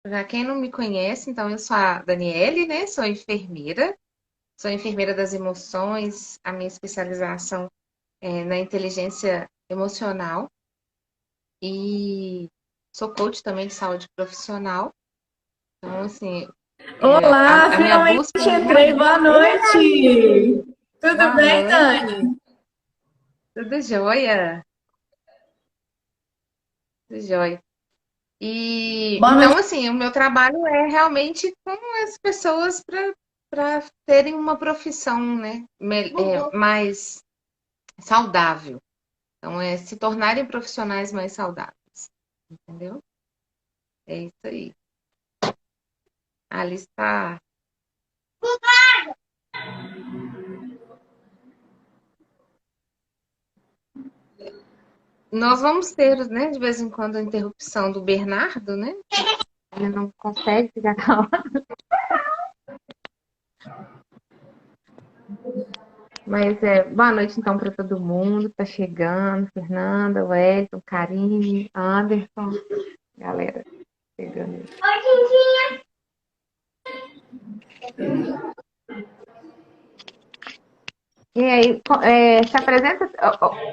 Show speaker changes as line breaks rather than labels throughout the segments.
Para quem não me conhece, então eu sou a Daniele, né? Sou enfermeira das emoções. A minha especialização é na inteligência emocional e sou coach também de saúde profissional. Então, assim,
Olá,
a minha
finalmente
busca
entrei. Boa noite. Tudo
boa
bem,
noite,
Dani?
tudo jóia? Tudo jóia. E
Boa noite.
então, assim, o meu trabalho é realmente com as pessoas para terem uma profissão, né, mais saudável. Então, é se tornarem profissionais mais saudáveis, entendeu? É isso aí. A Alice está. Nós vamos ter, né, de vez em quando, a interrupção do Bernardo, né? Ele não consegue ficar calado. Mas boa noite, então, para todo mundo que está chegando. Fernanda, Wellington, Karine, Anderson, galera chegando. E aí, se apresenta.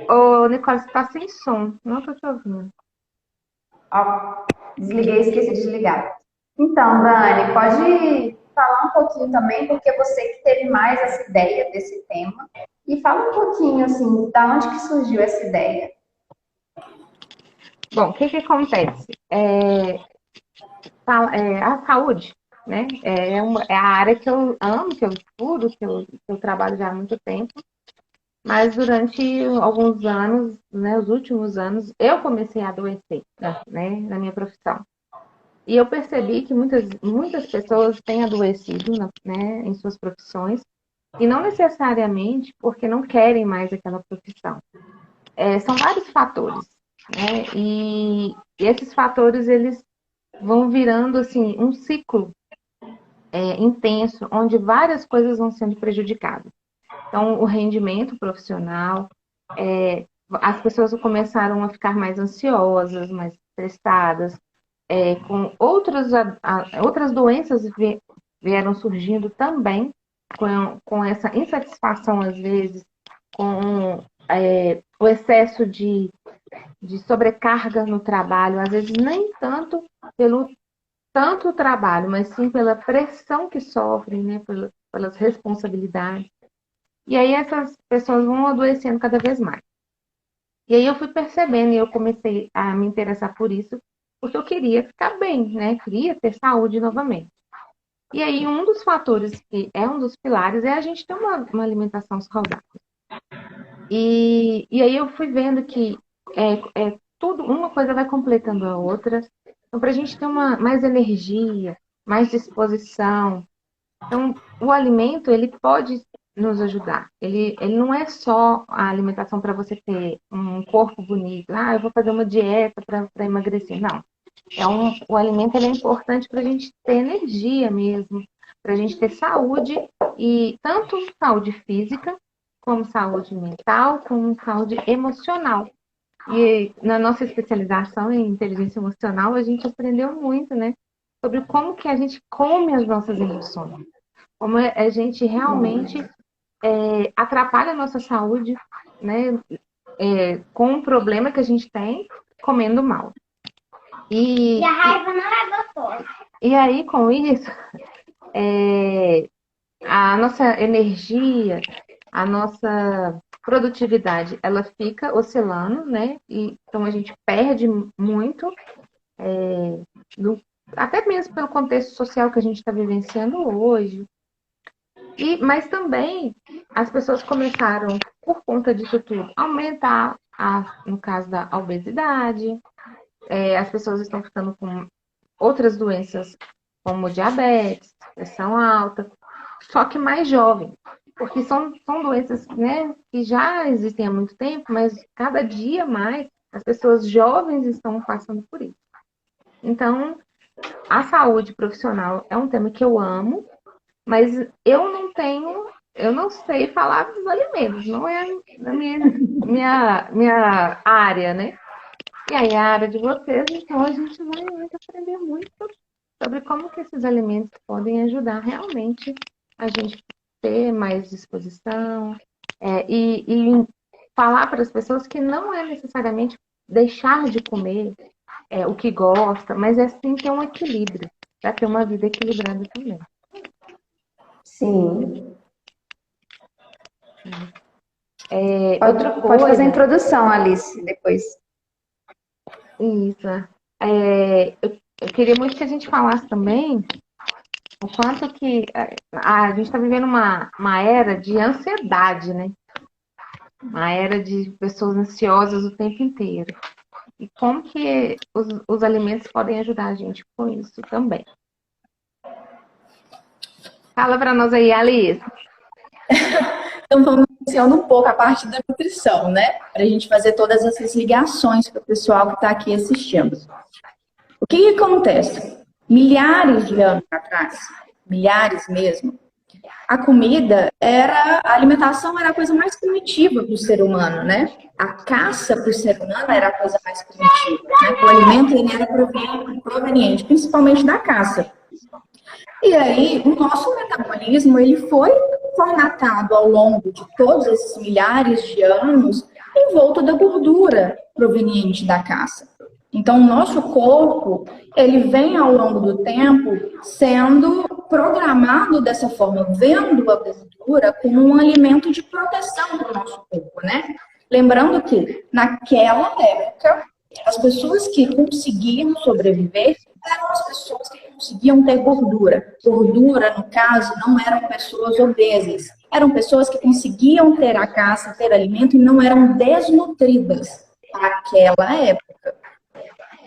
Ô, Nicole, você está sem som. Não estou te ouvindo.
Ó, desliguei, esqueci de desligar. Então, Dani, pode falar um pouquinho também, porque você que teve mais essa ideia desse tema. E fala um pouquinho, assim, da onde que surgiu essa ideia.
Bom, o que que acontece? A saúde, né? É a área que eu amo, que eu estudo, que eu trabalho já há muito tempo. Mas durante alguns anos, né, os últimos anos, eu comecei a adoecer, né, na minha profissão. E eu percebi que muitas pessoas têm adoecido, né, em suas profissões, e não necessariamente porque não querem mais aquela profissão. São vários fatores, né? E esses fatores eles vão virando assim um ciclo intenso, onde várias coisas vão sendo prejudicadas. Então, o rendimento profissional, as pessoas começaram a ficar mais ansiosas, mais estressadas, com outras doenças vieram surgindo também com essa insatisfação, às vezes, com o excesso de sobrecarga no trabalho, às vezes nem tanto pelo tanto trabalho, mas sim pela pressão que sofrem, né, pelas responsabilidades. E aí essas pessoas vão adoecendo cada vez mais. E aí eu fui percebendo e eu comecei a me interessar por isso, porque eu queria ficar bem, né? Queria ter saúde novamente. E aí um dos fatores que é um dos pilares é a gente ter uma alimentação saudável. E aí eu fui vendo que tudo, uma coisa vai completando a outra. Então, para a gente ter mais energia, mais disposição, então, o alimento, ele pode nos ajudar. Ele não é só a alimentação para você ter um corpo bonito. Ah, eu vou fazer uma dieta para emagrecer. Não. O alimento ele é importante para a gente ter energia mesmo, para a gente ter saúde, e tanto saúde física, como saúde mental, como saúde emocional. E na nossa especialização em inteligência emocional, a gente aprendeu muito, né? Sobre como que a gente come as nossas emoções, como a gente realmente atrapalha a nossa saúde, né, com um problema que a gente tem comendo mal. E a raiva não é gostosa. E aí, com isso, a nossa energia, a nossa produtividade, ela fica oscilando, né? E, então a gente perde muito, no, até mesmo pelo contexto social que a gente está vivenciando hoje. Mas também as pessoas começaram, por conta disso tudo, aumentar, no caso da obesidade, as pessoas estão ficando com outras doenças, como diabetes, pressão alta, só que mais jovem, porque são doenças, né, que já existem há muito tempo, mas cada dia mais as pessoas jovens estão passando por isso. Então, a saúde profissional é um tema que eu amo, mas eu não sei falar dos alimentos, não é a minha área, né? E aí a área de vocês, então a gente vai aprender muito como que esses alimentos podem ajudar realmente a gente ter mais disposição, e falar para as pessoas que não é necessariamente deixar de comer o que gosta, mas é sim ter um equilíbrio, para ter uma vida equilibrada também.
Sim.
Outra
Pode fazer a
coisa,
introdução, Alice, depois.
isso, eu queria muito que a gente falasse também o quanto que a gente está vivendo uma era de ansiedade, né? Uma era de pessoas ansiosas o tempo inteiro. E como que os alimentos podem ajudar a gente com isso também. Fala para nós aí, Alice.
Então, vamos iniciando um pouco a parte da nutrição, né? Para a gente fazer todas essas ligações para o pessoal que está aqui assistindo. O que acontece? Milhares de anos atrás, milhares mesmo, a alimentação era a coisa mais primitiva para o ser humano, né? A caça para o ser humano era a coisa mais primitiva, né? O alimento ele era proveniente, principalmente da caça. E aí, o nosso metabolismo ele foi formatado ao longo de todos esses milhares de anos em volta da gordura proveniente da caça. Então, o nosso corpo, ele vem ao longo do tempo sendo programado dessa forma, vendo a gordura como um alimento de proteção para o nosso corpo, né? Lembrando que, naquela época, as pessoas que conseguiam sobreviver eram as pessoas que conseguiam ter gordura. Gordura, no caso, não eram pessoas obesas. Eram pessoas que conseguiam ter a caça, ter alimento e não eram desnutridas naquela época.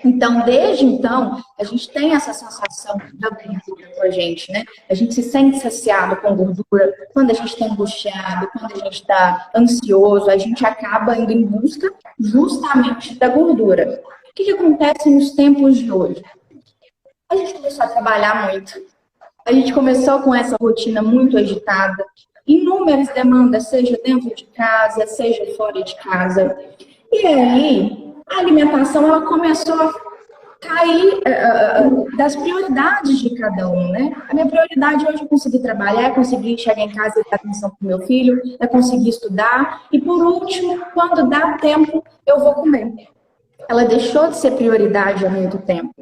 Então, desde então, a gente tem essa sensação da gordura com a gente, né? A gente se sente saciado com gordura. Quando a gente está angustiado, quando a gente está ansioso, a gente acaba indo em busca justamente da gordura. O que acontece nos tempos de hoje? A gente começou a trabalhar muito. A gente começou com essa rotina muito agitada. Inúmeras demandas, seja dentro de casa, seja fora de casa. E aí, a alimentação ela começou a cair das prioridades de cada um, né? A minha prioridade hoje é conseguir trabalhar, é conseguir chegar em casa e dar atenção para o meu filho, é conseguir estudar. E por último, quando dá tempo, eu vou comer. Ela deixou de ser prioridade há muito tempo.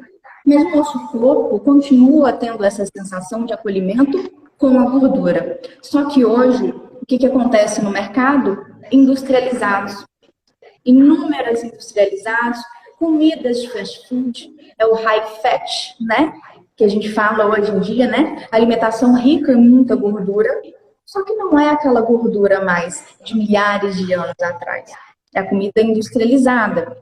Mas o nosso corpo continua tendo essa sensação de acolhimento com a gordura. Só que hoje, o que acontece no mercado? Industrializados. Inúmeras industrializados, comidas de fast food, é o high fat, né? Que a gente fala hoje em dia, né? Alimentação rica em muita gordura. Só que não é aquela gordura mais de milhares de anos atrás. É a comida industrializada.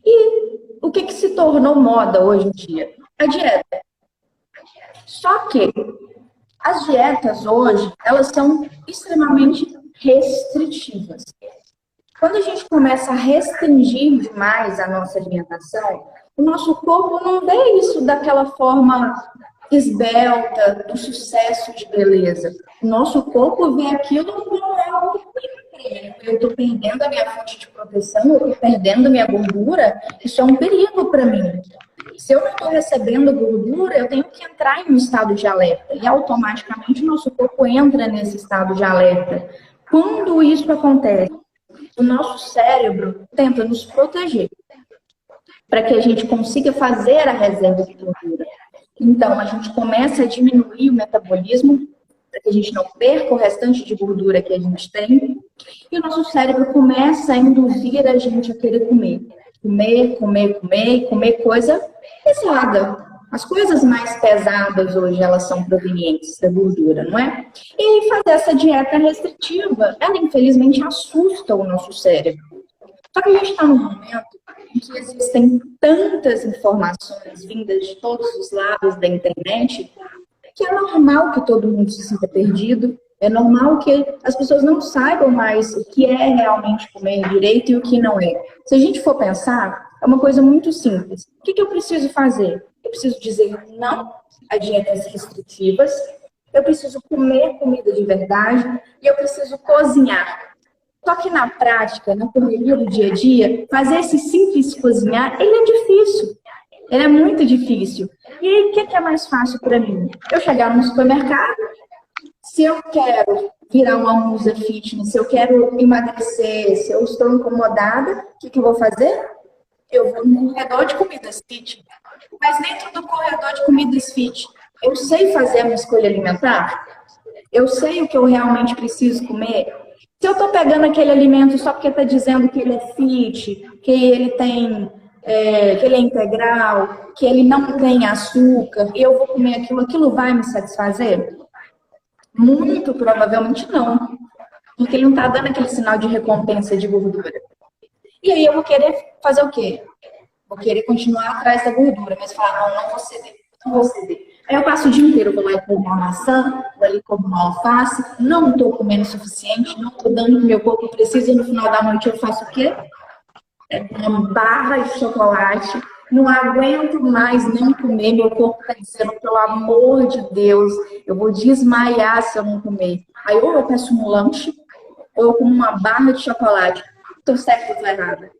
E o que se tornou moda hoje em dia? A dieta. Só que as dietas hoje, elas são extremamente restritivas. Quando a gente começa a restringir demais a nossa alimentação, o nosso corpo não vê isso daquela forma esbelta, do sucesso de beleza. O nosso corpo vê aquilo como algo perigo. Eu estou perdendo a minha fonte de proteção, eu estou perdendo a minha gordura, isso é um perigo para mim. Se eu não estou recebendo gordura, eu tenho que entrar em um estado de alerta. E automaticamente o nosso corpo entra nesse estado de alerta. Quando isso acontece, o nosso cérebro tenta nos proteger para que a gente consiga fazer a reserva de gordura. Então, a gente começa a diminuir o metabolismo para que a gente não perca o restante de gordura que a gente tem. E o nosso cérebro começa a induzir a gente a querer comer. Comer coisa pesada. As coisas mais pesadas hoje, elas são provenientes da gordura, não é? E aí fazer essa dieta restritiva, ela infelizmente assusta o nosso cérebro. Só que a gente está num momento em que existem tantas informações vindas de todos os lados da internet, que é normal que todo mundo se sinta perdido, é normal que as pessoas não saibam mais o que é realmente comer direito e o que não é. Se a gente for pensar, é uma coisa muito simples. O que eu preciso fazer? Eu preciso dizer não a dietas restritivas, eu preciso comer comida de verdade e eu preciso cozinhar. Só que na prática, na correria do dia a dia, fazer esse simples cozinhar, ele é difícil. Ele é muito difícil. E aí, o que é mais fácil para mim? Eu chegar no supermercado, se eu quero virar uma musa fitness, se eu quero emagrecer, se eu estou incomodada, o que eu vou fazer? Eu vou no corredor de comidas fit. Mas dentro do corredor de comidas fit, eu sei fazer a minha escolha alimentar? Eu sei o que eu realmente preciso comer? Se eu estou pegando aquele alimento só porque está dizendo que ele é fit, que ele tem, que ele é integral, que ele não tem açúcar, e eu vou comer aquilo, aquilo vai me satisfazer? Muito provavelmente não. Porque ele não está dando aquele sinal de recompensa de gordura. E aí eu vou querer fazer o quê? Vou querer continuar atrás da gordura, mas falar, não vou ceder, não vou ceder. Aí eu passo o dia inteiro, vou lá e como uma maçã, vou ali e como uma alface, não estou comendo o suficiente, não estou dando o que meu corpo precisa, e no final da noite eu faço o quê? Uma barra de chocolate, não aguento mais nem comer, meu corpo está dizendo, pelo amor de Deus, eu vou desmaiar se eu não comer. Aí ou eu peço um lanche, ou eu como uma barra de chocolate. Estou certa ou estou errada?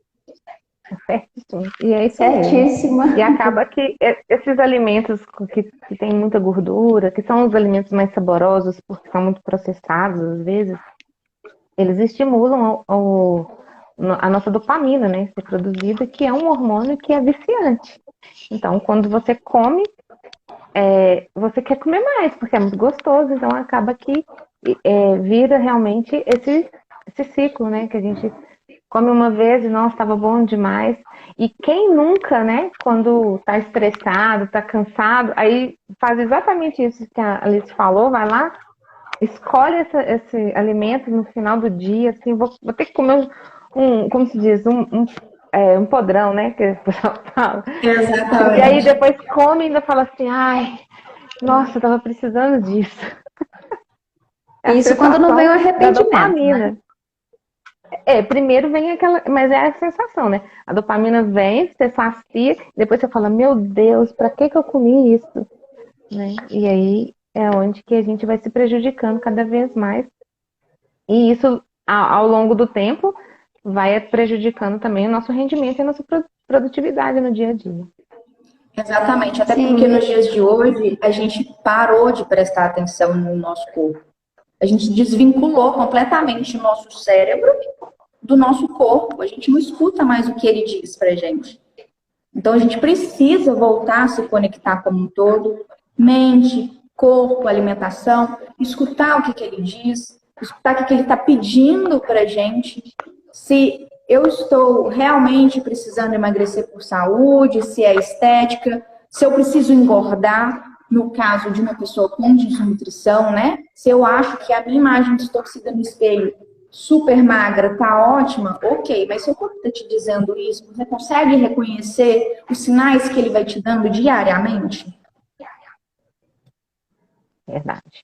Certíssimo. E é isso
Certíssima.
mesmo. E acaba que esses alimentos que têm muita gordura, que são os alimentos mais saborosos, porque são muito processados às vezes, eles estimulam a nossa dopamina, né? Ser produzida, que é um hormônio que é viciante. Então, quando você come, você quer comer mais, porque é muito gostoso. Então, acaba que vira realmente esse ciclo, né? Que a gente come uma vez e, nossa, estava bom demais. E quem nunca, né? Quando tá estressado, tá cansado, aí faz exatamente isso que a Alice falou, vai lá, escolhe esse alimento no final do dia, assim, vou ter que comer como se diz, um podrão, né? Que o pessoal fala.
Exatamente.
E aí depois come e ainda fala assim, ai, nossa, eu tava precisando disso.
Isso quando não vem o arrependimento, né?
Primeiro vem aquela, mas é a sensação, né? A dopamina vem, você sacia, depois você fala, meu Deus, pra que eu comi isso? Né? E aí é onde que a gente vai se prejudicando cada vez mais. E isso, ao longo do tempo, vai prejudicando também o nosso rendimento e a nossa produtividade no dia a dia.
Exatamente, até porque nos dias de hoje a gente parou de prestar atenção no nosso corpo. A gente desvinculou completamente o nosso cérebro do nosso corpo. A gente não escuta mais o que ele diz pra gente. Então a gente precisa voltar a se conectar como um todo, mente, corpo, alimentação, escutar o que ele diz, escutar o que ele está pedindo pra gente. Se eu estou realmente precisando emagrecer por saúde, se é estética, se eu preciso engordar, no caso de uma pessoa com desnutrição, né? Se eu acho que a minha imagem distorcida no espelho, super magra, tá ótima, ok, mas seu corpo está te dizendo isso, você consegue reconhecer os sinais que ele vai te dando diariamente?
Verdade.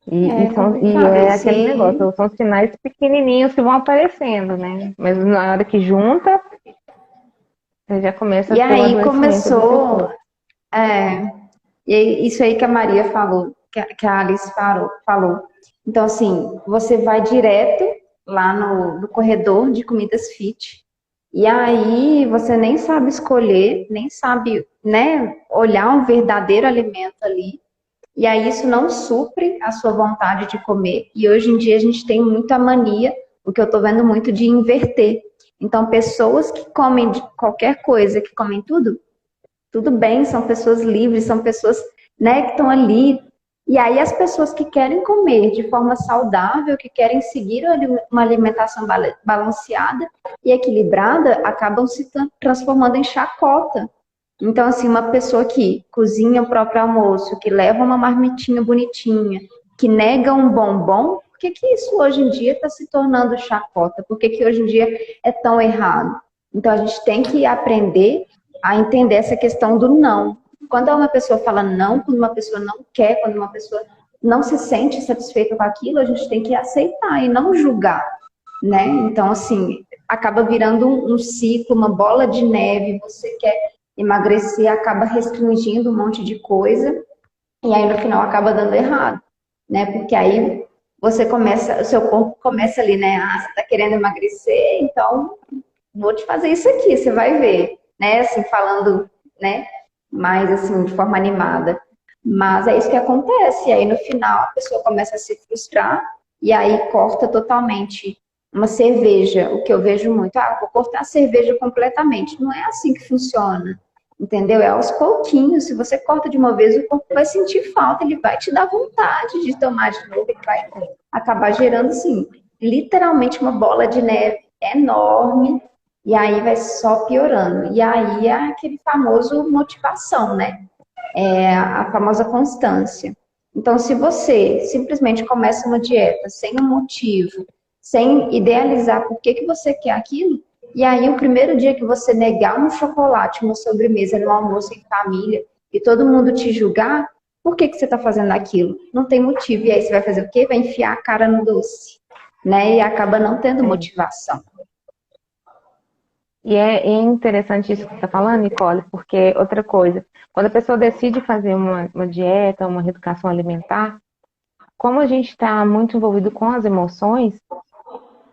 E é aquele negócio, são sinais pequenininhos que vão aparecendo, né? Mas na hora que junta, você já começa a ter
E aí começou, e isso aí que a Maria falou, que a Alice falou. Então, assim, você vai direto lá no corredor de comidas fit, e aí você nem sabe escolher, nem sabe, né, olhar um verdadeiro alimento ali. E aí isso não supre a sua vontade de comer. E hoje em dia a gente tem muita mania, o que eu tô vendo muito, de inverter. Então, pessoas que comem de qualquer coisa, que comem tudo bem, são pessoas livres, são pessoas, né, que estão ali. E aí as pessoas que querem comer de forma saudável, que querem seguir uma alimentação balanceada e equilibrada, acabam se transformando em chacota. Então, assim, uma pessoa que cozinha o próprio almoço, que leva uma marmitinha bonitinha, que nega um bombom, por que isso hoje em dia está se tornando chacota? Por que hoje em dia é tão errado? Então, a gente tem que aprender a entender essa questão do não. Quando uma pessoa fala não, quando uma pessoa não quer, quando uma pessoa não se sente satisfeita com aquilo, a gente tem que aceitar e não julgar, né? Então, assim, acaba virando um ciclo, uma bola de neve, você quer emagrecer, acaba restringindo um monte de coisa, e aí no final acaba dando errado, né? Porque aí você começa, o seu corpo começa ali, né? Ah, você tá querendo emagrecer, então vou te fazer isso aqui, você vai ver, né? Assim, falando, né? mais assim, de forma animada. Mas é isso que acontece. E aí, no final, a pessoa começa a se frustrar e aí corta totalmente uma cerveja. O que eu vejo muito, vou cortar a cerveja completamente. Não é assim que funciona, entendeu? É aos pouquinhos. Se você corta de uma vez, o corpo vai sentir falta, ele vai te dar vontade de tomar de novo, ele vai acabar gerando, assim, literalmente uma bola de neve enorme. E aí vai só piorando. E aí é aquele famoso motivação, né? A famosa constância. Então, se você simplesmente começa uma dieta sem um motivo, sem idealizar por que você quer aquilo, e aí o primeiro dia que você negar um chocolate, uma sobremesa no almoço em família, e todo mundo te julgar, por que você está fazendo aquilo? Não tem motivo. E aí você vai fazer o quê? Vai enfiar a cara no doce, né? E acaba não tendo motivação.
E é interessante isso que você está falando, Nicole, porque outra coisa, quando a pessoa decide fazer uma dieta, uma reeducação alimentar, como a gente está muito envolvido com as emoções,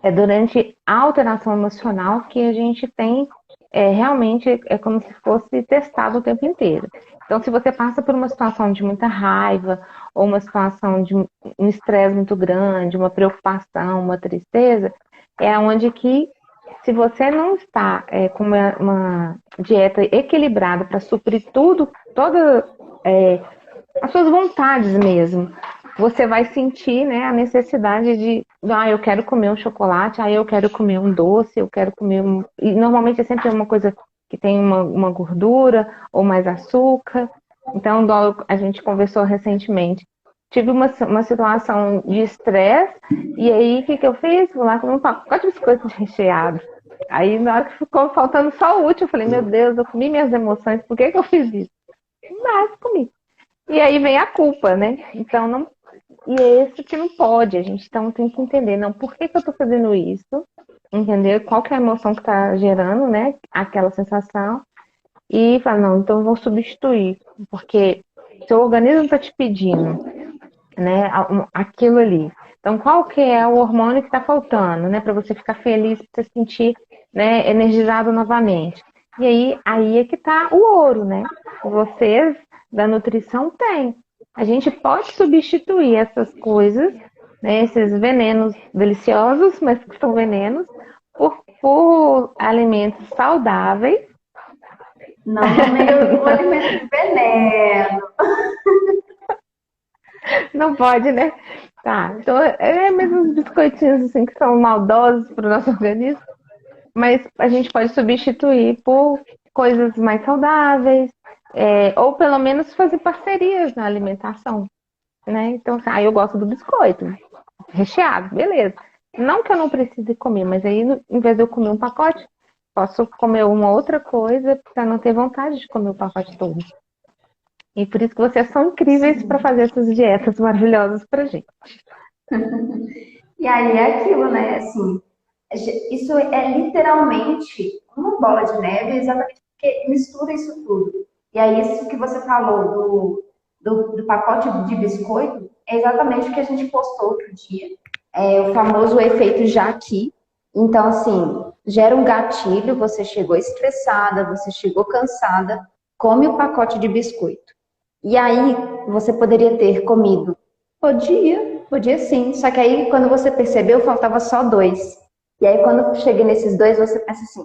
é durante a alteração emocional que a gente tem, realmente, é como se fosse testado o tempo inteiro. Então, se você passa por uma situação de muita raiva, ou uma situação de um estresse muito grande, uma preocupação, uma tristeza, é onde que, se você não está com uma dieta equilibrada para suprir tudo, todas as suas vontades mesmo, você vai sentir, né, a necessidade de, eu quero comer um chocolate, eu quero comer um doce, eu quero comer E normalmente é sempre uma coisa que tem uma gordura ou mais açúcar. Então, igual a gente conversou recentemente, tive uma situação de estresse, e aí o que eu fiz? Fui lá comer um pacote de biscoito recheado. Aí, na hora que ficou faltando só o último, eu falei, meu Deus, eu comi minhas emoções, por que eu fiz isso? Mas comi. E aí vem a culpa, né? Então, não. E é isso que não pode, a gente então tem que entender, não, por que eu tô fazendo isso? Entender qual que é a emoção que tá gerando, né? Aquela sensação. E falar, não, então eu vou substituir, porque seu organismo tá te pedindo, né, aquilo ali. Então, qual que é o hormônio que está faltando, né, para você ficar feliz, para você sentir, né, energizado novamente? E aí é que está o ouro, né? Vocês da nutrição têm. A gente pode substituir essas coisas, né, esses venenos deliciosos, mas que são venenos, por alimentos saudáveis.
Não meio o alimento de veneno.
Não pode, né? Tá, então mesmo os biscoitinhos assim que são maldosos para o nosso organismo, mas a gente pode substituir por coisas mais saudáveis, ou pelo menos fazer parcerias na alimentação, né? Então, eu gosto do biscoito recheado, beleza. Não que eu não precise comer, mas aí em vez de eu comer um pacote, posso comer uma outra coisa para não ter vontade de comer o pacote todo. E por isso que vocês são incríveis para fazer essas dietas maravilhosas pra gente.
E aí é aquilo, né? Assim, isso é literalmente uma bola de neve, exatamente porque mistura isso tudo. E aí, isso que você falou do pacote de biscoito, é exatamente o que a gente postou outro dia. É o famoso efeito Jaqui. Então, assim, gera um gatilho, você chegou estressada, você chegou cansada, come o pacote de biscoito. E aí, você poderia ter comido? Podia sim. Só que aí, quando você percebeu, faltava só 2. E aí, quando eu cheguei nesses 2, você pensa assim,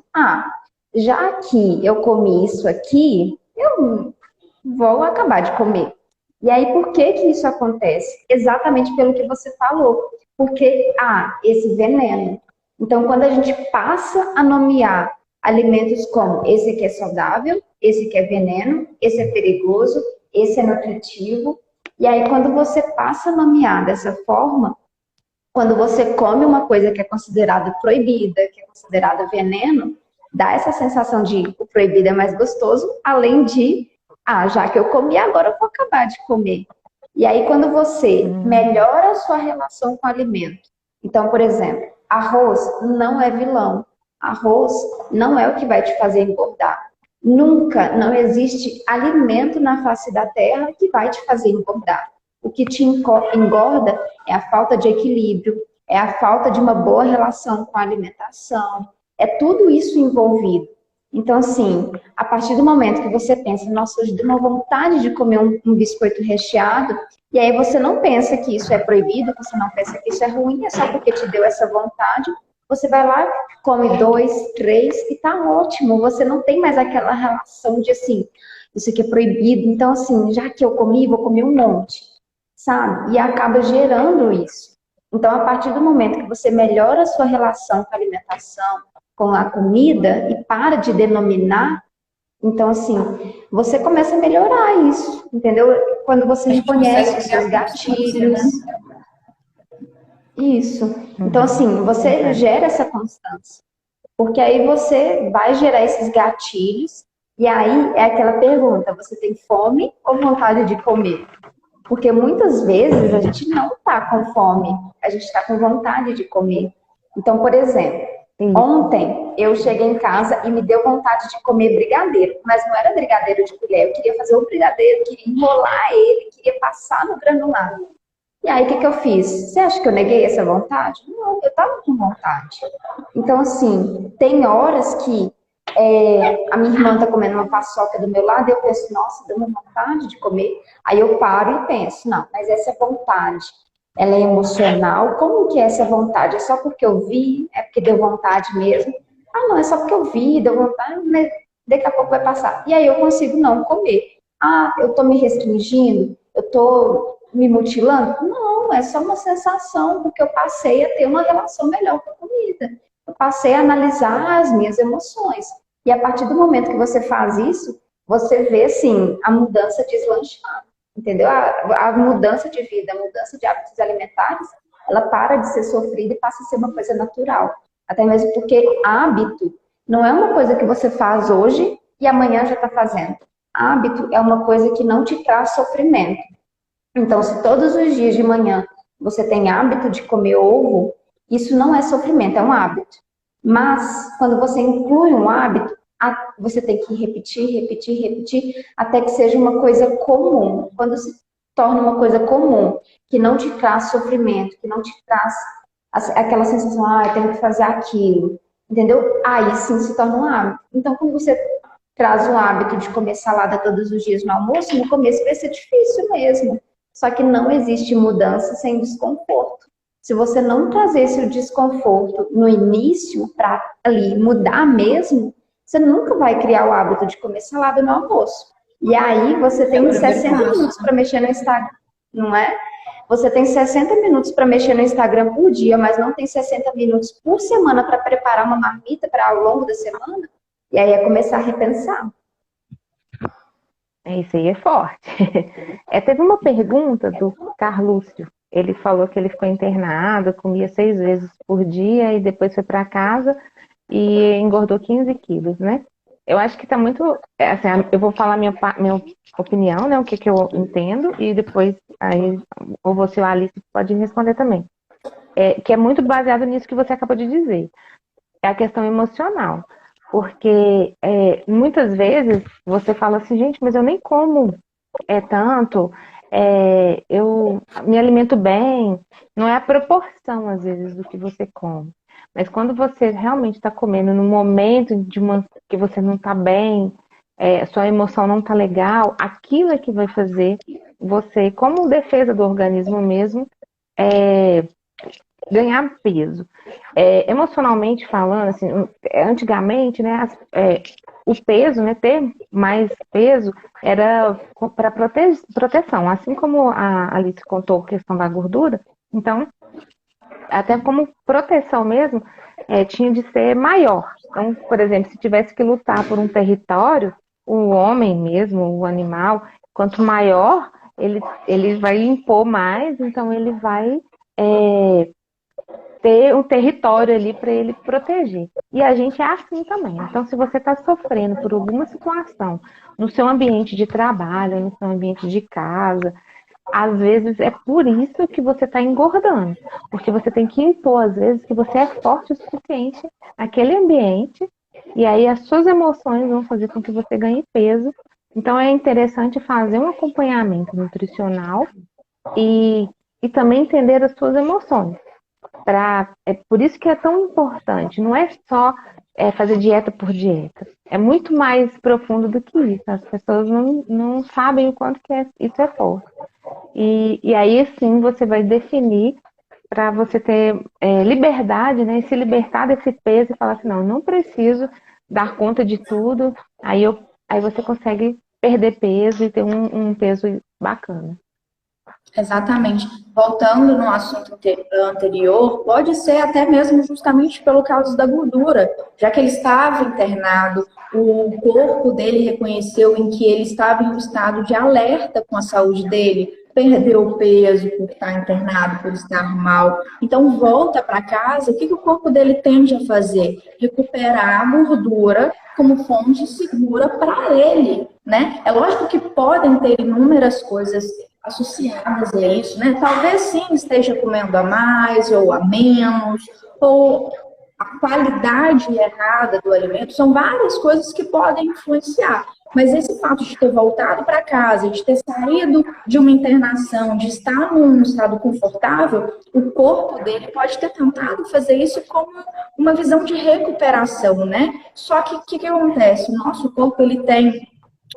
já que eu comi isso aqui, eu vou acabar de comer. E aí, por que que isso acontece? Exatamente pelo que você falou. Porque há esse veneno. Então, quando a gente passa a nomear alimentos como esse aqui é saudável, esse aqui é veneno, esse é perigoso, esse é nutritivo. E aí, quando você passa a nomear dessa forma, quando você come uma coisa que é considerada proibida, que é considerada veneno, dá essa sensação de o proibido é mais gostoso, além de, já que eu comi, agora eu vou acabar de comer. E aí, quando você melhora a sua relação com o alimento, então, por exemplo, arroz não é vilão. Arroz não é o que vai te fazer engordar. Nunca, não existe alimento na face da terra que vai te fazer engordar. O que te engorda é a falta de equilíbrio, é a falta de uma boa relação com a alimentação, é tudo isso envolvido. Então, assim, a partir do momento que você pensa, nossa, hoje deu uma vontade de comer um biscoito recheado, e aí você não pensa que isso é proibido, você não pensa que isso é ruim, é só porque te deu essa vontade, você vai lá, come 2, 3 e tá ótimo. Você não tem mais aquela relação de assim, isso aqui é proibido, então assim, já que eu comi, vou comer um monte, sabe? E acaba gerando isso. Então, a partir do momento que você melhora a sua relação com a alimentação, com a comida e para de denominar, então assim, você começa a melhorar isso, entendeu? Quando você
A gente
reconhece
consegue
os
criar
seus
constância,
gatilhos,
né?
isso. Então assim, você
Verdade.
gera essa constância, porque aí você vai gerar esses gatilhos e aí é aquela pergunta, você tem fome ou vontade de comer? Porque muitas vezes a gente não está com fome, a gente está com vontade de comer. Então, por exemplo,
Isso.
ontem eu cheguei em casa e me deu vontade de comer brigadeiro, mas não era brigadeiro de colher, eu queria fazer o brigadeiro, queria enrolar ele, queria passar no granulado. E aí, o que que eu fiz? Você acha que eu neguei essa vontade? Não, eu estava com vontade. Então, assim, tem horas que a minha irmã está comendo uma paçoca do meu lado e eu penso, nossa, deu uma vontade de comer. Aí eu paro e penso, não, mas essa vontade, ela é emocional? Como que é essa vontade? É só porque eu vi? É porque deu vontade mesmo? Ah, não, é só porque eu vi, deu vontade, mas daqui a pouco vai passar. E aí eu consigo não comer. Ah, eu estou me restringindo? Eu estou me mutilando? Não, é só uma sensação, porque eu passei a ter uma relação melhor com a comida. Eu passei a analisar as minhas emoções. E a partir do momento que você faz isso, você vê, assim, a mudança deslanchar. Entendeu? A mudança de vida, a mudança de hábitos alimentares, ela para de ser sofrida e passa a ser uma coisa natural. Até mesmo porque hábito não é uma coisa que você faz hoje e amanhã já está fazendo. Hábito é uma coisa que não te traz sofrimento. Então, se todos os dias de manhã você tem hábito de comer ovo, isso não é sofrimento, é um hábito. Mas, quando você inclui um hábito, você tem que repetir, repetir, repetir, até que seja uma coisa comum. Quando se torna uma coisa comum, que não te traz sofrimento, que não te traz aquela sensação, ah, eu tenho que fazer aquilo, entendeu? Aí sim se torna um hábito. Então, quando você traz o hábito de comer salada todos os dias no almoço, no começo vai ser difícil mesmo. Só que não existe mudança sem desconforto. Se você não trazer esse desconforto no início para ali mudar mesmo, você nunca vai criar o hábito de comer salada no almoço. E aí você
É o
tem
primeiro
60
passo,
minutos
né?
para mexer no Instagram, não é? Você tem 60 minutos para mexer no Instagram por dia, mas não tem 60 minutos por semana para preparar uma marmita para ao longo da semana. E aí é começar a repensar.
Isso aí é forte. Teve uma pergunta do Carlúcio. Ele falou que ele ficou internado, comia 6 vezes por dia e depois foi para casa e engordou 15 quilos, né? Eu acho que está muito. Assim, eu vou falar minha opinião, né? O que eu entendo, e depois aí, ou você ou a Alice pode responder também. Que é muito baseado nisso que você acabou de dizer. É a questão emocional. Porque muitas vezes você fala assim, gente, mas eu nem como tanto, eu me alimento bem. Não é a proporção, às vezes, do que você come. Mas quando você realmente está comendo no momento que você não está bem, sua emoção não está legal, aquilo é que vai fazer você, como defesa do organismo mesmo, ganhar peso. Emocionalmente falando, assim, antigamente, né, o peso, né, ter mais peso era para proteção, assim como a Alice contou a questão da gordura. Então, até como proteção mesmo, tinha de ser maior. Então, por exemplo, se tivesse que lutar por um território, o homem mesmo, o animal, quanto maior, ele vai impor mais, então ele vai ter um território ali para ele proteger. E a gente é assim também. Então, se você está sofrendo por alguma situação no seu ambiente de trabalho, no seu ambiente de casa, às vezes é por isso que você está engordando. Porque você tem que impor, às vezes, que você é forte o suficiente naquele ambiente, e aí as suas emoções vão fazer com que você ganhe peso. Então, é interessante fazer um acompanhamento nutricional e também entender as suas emoções. É por isso que é tão importante. Não é só fazer dieta por dieta. É muito mais profundo do que isso. As pessoas não sabem o quanto que isso é forte. E aí sim você vai definir para você ter liberdade, né? E se libertar desse peso e falar assim, não preciso dar conta de tudo. Aí você consegue perder peso e ter um peso bacana.
Exatamente. Voltando no assunto anterior, pode ser até mesmo justamente pelo causa da gordura, já que ele estava internado, o corpo dele reconheceu em que ele estava em um estado de alerta com a saúde dele, perdeu peso por estar internado, por estar mal. Então, volta para casa, o que o corpo dele tende a fazer? Recuperar a gordura como fonte segura para ele, né? É lógico que podem ter inúmeras coisas associadas a isso, né? Talvez sim esteja comendo a mais ou a menos, ou a qualidade errada do alimento, são várias coisas que podem influenciar. Mas esse fato de ter voltado para casa, de ter saído de uma internação, de estar num estado confortável, o corpo dele pode ter tentado fazer isso como uma visão de recuperação, né? Só que o que acontece? O nosso corpo, ele tem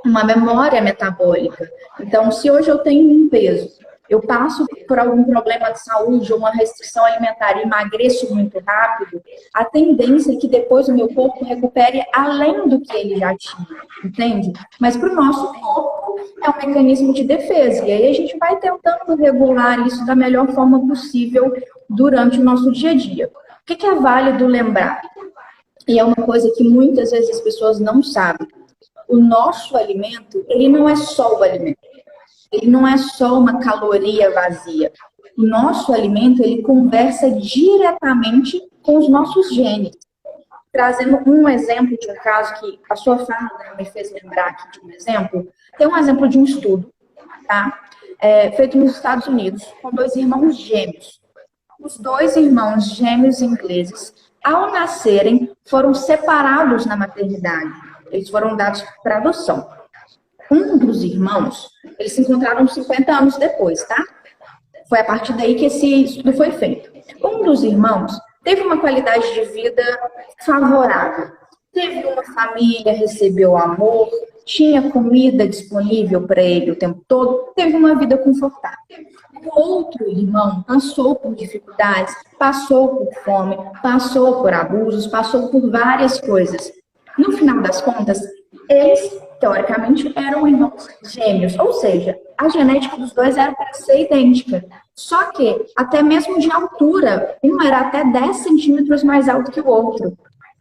uma memória metabólica. Então, se hoje eu tenho um peso, eu passo por algum problema de saúde ou uma restrição alimentar e emagreço muito rápido, a tendência é que depois o meu corpo recupere além do que ele já tinha, entende? Mas para o nosso corpo é um mecanismo de defesa, e aí a gente vai tentando regular isso da melhor forma possível durante o nosso dia a dia. O que é válido lembrar? E é uma coisa que muitas vezes as pessoas não sabem. O nosso alimento, ele não é só o alimento. Ele não é só uma caloria vazia. O nosso alimento, ele conversa diretamente com os nossos genes. Trazendo um exemplo de um caso que a sua fala me fez lembrar aqui de um exemplo. Tem um exemplo de um estudo, tá? Feito nos Estados Unidos, com 2 irmãos gêmeos. Os 2 irmãos gêmeos ingleses, ao nascerem, foram separados na maternidade. Eles foram dados para adoção. Um dos irmãos, eles se encontraram 50 anos depois, tá? Foi a partir daí que esse estudo foi feito. Um dos irmãos teve uma qualidade de vida favorável. Teve uma família, recebeu amor, tinha comida disponível para ele o tempo todo, teve uma vida confortável. O outro irmão passou por dificuldades, passou por fome, passou por abusos, passou por várias coisas. No final das contas, eles, teoricamente, eram irmãos gêmeos, ou seja, a genética dos 2 era para ser idêntica. Só que, até mesmo de altura, um era até 10 centímetros mais alto que o outro.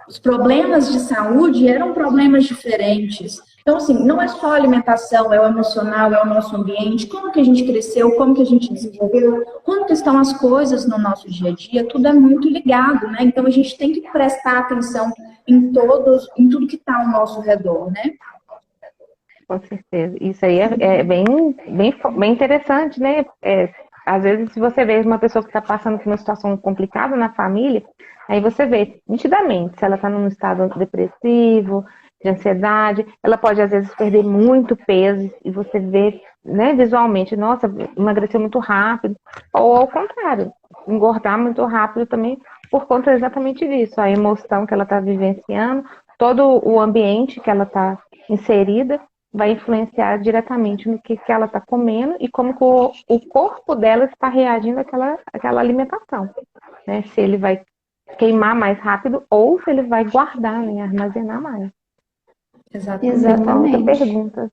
Os problemas de saúde eram problemas diferentes. Então, assim, não é só a alimentação, é o emocional, é o nosso ambiente, como que a gente cresceu, como que a gente desenvolveu, como que estão as coisas no nosso dia a dia, tudo é muito ligado, né? Então, a gente tem que prestar atenção em tudo que está ao nosso redor, né?
Com certeza. Isso aí é bem interessante, né? Às vezes, se você vê uma pessoa que está passando por uma situação complicada na família, aí você vê nitidamente se ela está num estado depressivo, de ansiedade, ela pode às vezes perder muito peso e você vê, né, visualmente, nossa, emagreceu muito rápido, ou ao contrário, engordar muito rápido também por conta exatamente disso, a emoção que ela está vivenciando, todo o ambiente que ela está inserida vai influenciar diretamente no que ela está comendo e como que o corpo dela está reagindo àquela alimentação, né? Se ele vai queimar mais rápido ou se ele vai guardar, né, armazenar mais.
Exatamente.
Tem uma outra pergunta.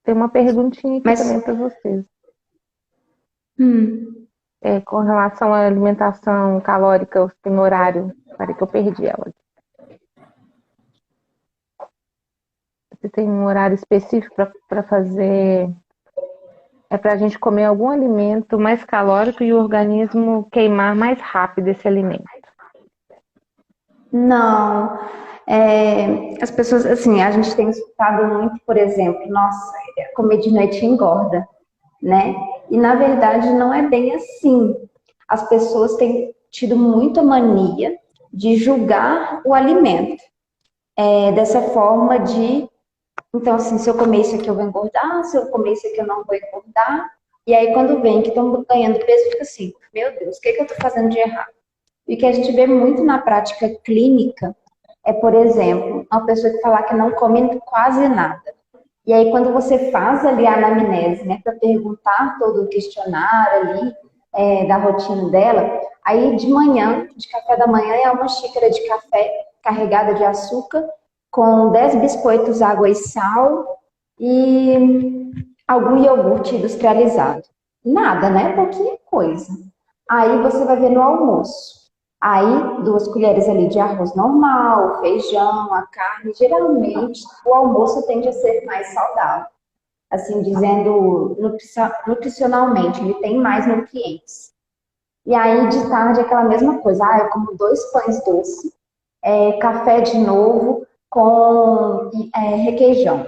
Tem uma perguntinha aqui também para vocês. Com relação à alimentação calórica, tem horário. Peraí que eu perdi ela. Você tem um horário específico para fazer? É para a gente comer algum alimento mais calórico e o organismo queimar mais rápido esse alimento?
Não. As pessoas, assim, a gente tem escutado muito, por exemplo, nossa, comer de noite engorda, né? E na verdade não é bem assim. As pessoas têm tido muita mania de julgar o alimento. Dessa forma de, então assim, se eu comer isso aqui eu vou engordar, se eu comer isso aqui eu não vou engordar. E aí, quando vem que estão ganhando peso, fica assim, meu Deus, o que eu estou fazendo de errado? E o que a gente vê muito na prática clínica é, por exemplo, uma pessoa que falar que não come quase nada. E aí, quando você faz ali a anamnese, né, para perguntar todo o questionário ali, da rotina dela, aí de manhã, de café da manhã, é uma xícara de café carregada de açúcar, com 10 biscoitos, água e sal, e algum iogurte industrializado. Nada, né? Pouquinha coisa. Aí você vai ver no almoço. Aí, 2 colheres ali de arroz normal, feijão, a carne. Geralmente, o almoço tende a ser mais saudável. Assim, dizendo nutricionalmente, ele tem mais nutrientes. E aí, de tarde, aquela mesma coisa. Eu como 2 pães doces, café de novo com requeijão.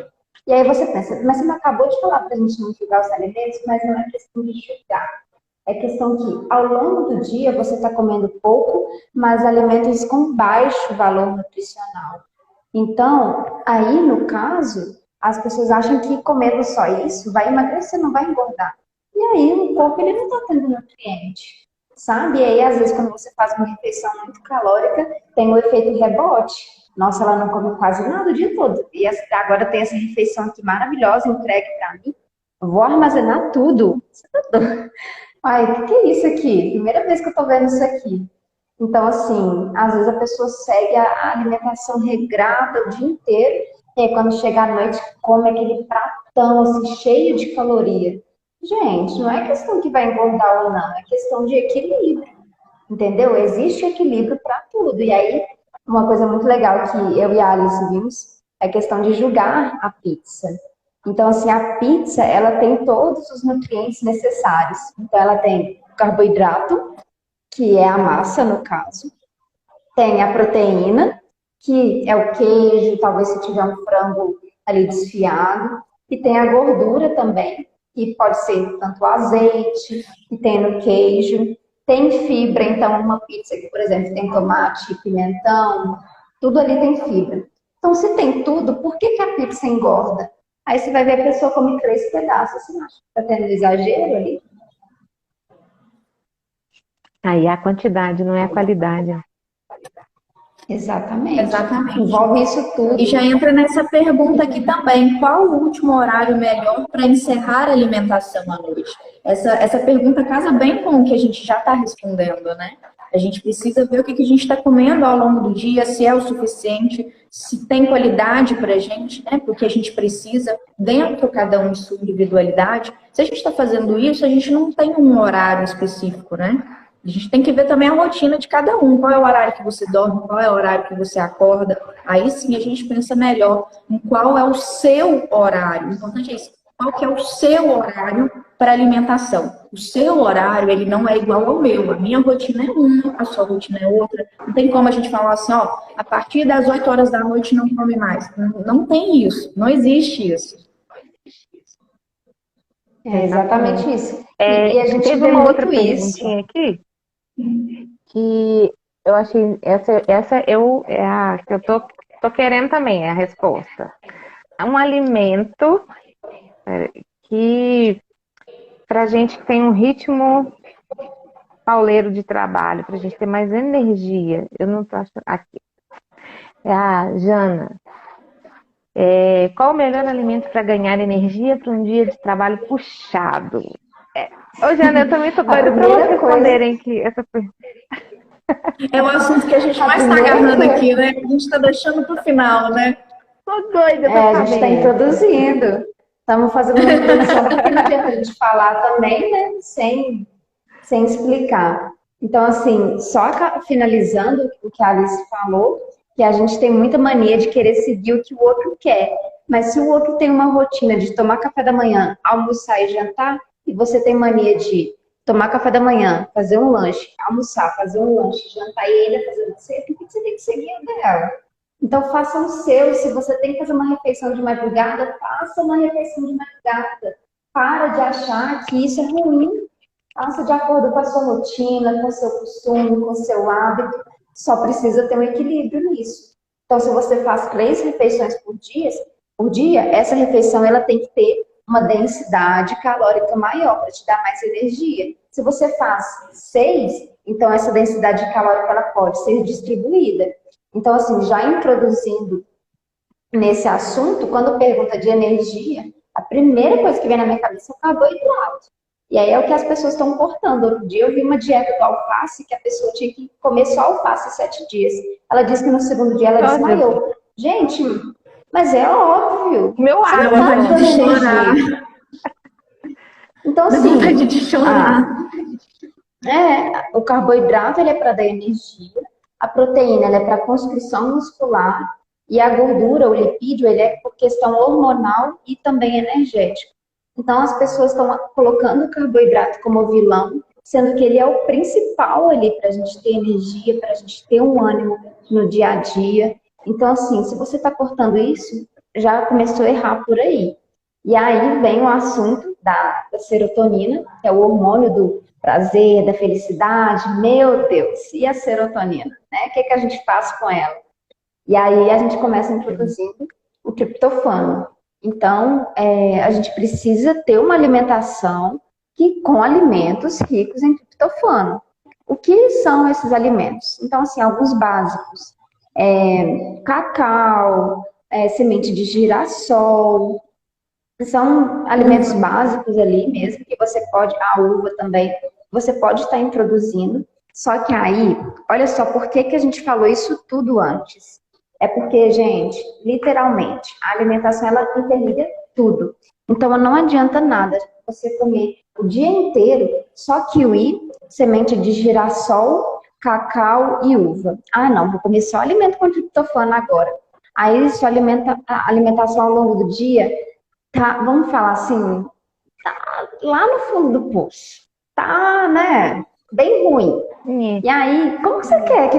E aí você pensa, mas você não acabou de falar para a gente não julgar os alimentos, mas não é questão de julgar. É questão que, ao longo do dia, você está comendo pouco, mas alimentos com baixo valor nutricional. Então, aí, no caso, as pessoas acham que comendo só isso vai emagrecer, não vai engordar. E aí, o corpo ele não está tendo nutriente, sabe? E aí, às vezes, quando você faz uma refeição muito calórica, tem o efeito rebote. Nossa, ela não come quase nada o dia todo. E agora tem essa refeição aqui maravilhosa, entregue para mim. Eu vou armazenar tudo. Você tá doido? Ai, o que é isso aqui? Primeira vez que eu tô vendo isso aqui. Então, assim, às vezes a pessoa segue a alimentação regrada o dia inteiro, e aí quando chega à noite, come aquele pratão, assim, cheio de caloria. Gente, não é questão que vai engordar ou não, é questão de equilíbrio, entendeu? Existe equilíbrio para tudo. E aí, uma coisa muito legal que eu e a Alice vimos é a questão de julgar a pizza. Então, assim, a pizza, ela tem todos os nutrientes necessários. Então, ela tem carboidrato, que é a massa, no caso. Tem a proteína, que é o queijo, talvez se tiver um frango ali desfiado. E tem a gordura também, que pode ser tanto o azeite, que tem no queijo. Tem fibra, então uma pizza que, por exemplo, tem tomate, pimentão, tudo ali tem fibra. Então, se tem tudo, por que a pizza engorda? Aí você vai ver a pessoa come 3 pedaços. Você não acha que está tendo exagero ali?
Aí a quantidade, não é a qualidade.
Exatamente.
Exatamente.
Envolve isso tudo.
E já entra nessa pergunta aqui também: qual o último horário melhor para encerrar a alimentação à noite? Essa pergunta casa bem com o que a gente já está respondendo, né? A gente precisa ver o que a gente está comendo ao longo do dia, se é o suficiente, se tem qualidade para a gente, né? Porque a gente precisa, dentro cada um de sua individualidade. Se a gente está fazendo isso, a gente não tem um horário específico, né? A gente tem que ver também a rotina de cada um. Qual é o horário que você dorme, qual é o horário que você acorda. Aí sim a gente pensa melhor em qual é o seu horário. O importante é isso. Qual que é o seu horário para alimentação? O seu horário, ele não é igual ao meu. A minha rotina é uma, a sua rotina é outra. Não tem como a gente falar assim, ó, a partir das 8 horas da noite não come mais. Não tem isso. Não existe isso.
É exatamente isso. E a gente
teve
vê
uma
muito
outra
isso.
perguntinha aqui que eu achei essa é a que eu tô querendo também, é a resposta. É um alimento que pra gente que tem um ritmo pauleiro de trabalho, pra gente ter mais energia. Eu não tô achando aqui. É a Jana. Qual o melhor alimento para ganhar energia para um dia de trabalho puxado? Ô, Jana, eu também tô doida para vocês responderem que essa pergunta.
É o assunto que a gente mais está agarrando aqui, né? A gente está deixando para o final, né?
Tô doida pra
a gente está introduzindo. Estamos fazendo uma introdução porque não adianta a gente falar também, né? Sem explicar. Então, assim, só finalizando o que a Alice falou, que a gente tem muita mania de querer seguir o que o outro quer. Mas se o outro tem uma rotina de tomar café da manhã, almoçar e jantar, e você tem mania de tomar café da manhã, fazer um lanche, almoçar, fazer um lanche, jantar e ainda fazer você, por que você tem que seguir o dela? Então faça o seu. Se você tem que fazer uma refeição de madrugada, faça uma refeição de madrugada. Para de achar que isso é ruim. Faça de acordo com a sua rotina, com o seu costume, com o seu hábito. Só precisa ter um equilíbrio nisso. Então, se você faz 3 refeições por dia, essa refeição ela tem que ter uma densidade calórica maior para te dar mais energia. Se você faz 6, então essa densidade calórica ela pode ser distribuída. Então, assim, já introduzindo nesse assunto, quando pergunta de energia, a primeira coisa que vem na minha cabeça é o carboidrato. E aí é o que as pessoas estão cortando. Outro dia eu vi uma dieta do alface que a pessoa tinha que comer só alface 7 dias. Ela disse que no segundo dia ela desmaiou. Gente, mas é óbvio.
Meu
Você
ar,
não tá dando energia. Então, assim,
vontade de chorar.
o carboidrato ele é para dar energia, a proteína ela é para construção muscular e a gordura, o lipídio, ele é por questão hormonal e também energética. Então, as pessoas estão colocando o carboidrato como vilão, sendo que ele é o principal ali para a gente ter energia, para a gente ter um ânimo no dia a dia. Então, assim, se você está cortando isso, já começou a errar por aí. E aí vem o assunto da serotonina, que é o hormônio do prazer, da felicidade. Meu Deus, e a serotonina? Né? O que a gente faz com ela? E aí a gente começa introduzindo o triptofano. Então, a gente precisa ter uma alimentação com alimentos ricos em triptofano. O que são esses alimentos? Então, assim, alguns básicos. Cacau, semente de girassol, são alimentos básicos ali mesmo, que você pode, a uva também, você pode estar introduzindo. Só que aí, olha só, por que a gente falou isso tudo antes? É porque, gente, literalmente, a alimentação, ela interliga tudo. Então, não adianta nada você comer o dia inteiro só kiwi, semente de girassol, cacau e uva. Ah, não, vou comer só alimento com triptofano agora. Aí, a alimentação ao longo do dia, tá, vamos falar assim, tá lá no fundo do poço. Tá, né, bem ruim. E aí, como que você quer que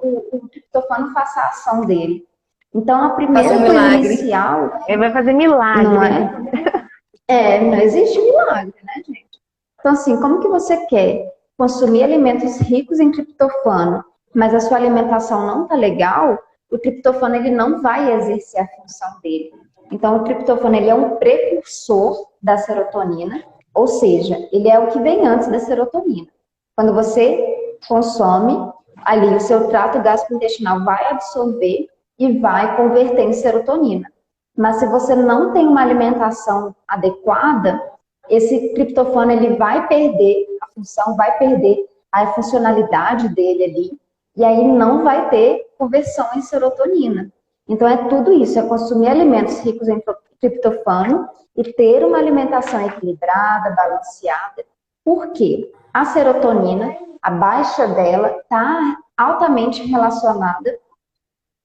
o triptofano faça a ação dele? Então, a primeira coisa inicial...
Ele vai fazer milagre.
Não é? Não existe milagre, né, gente? Então, assim, como que você quer consumir alimentos ricos em triptofano, mas a sua alimentação não tá legal, o triptofano ele não vai exercer a função dele. Então, o triptofano ele é um precursor da serotonina, ou seja, ele é o que vem antes da serotonina. Quando você consome, ali o seu trato gastrointestinal vai absorver e vai converter em serotonina. Mas se você não tem uma alimentação adequada, esse triptofano ele vai perder a função, vai perder a funcionalidade dele ali, e aí não vai ter conversão em serotonina. Então é tudo isso, é consumir alimentos ricos em triptofano e ter uma alimentação equilibrada, balanceada. Por quê? A serotonina, a baixa dela, está altamente relacionada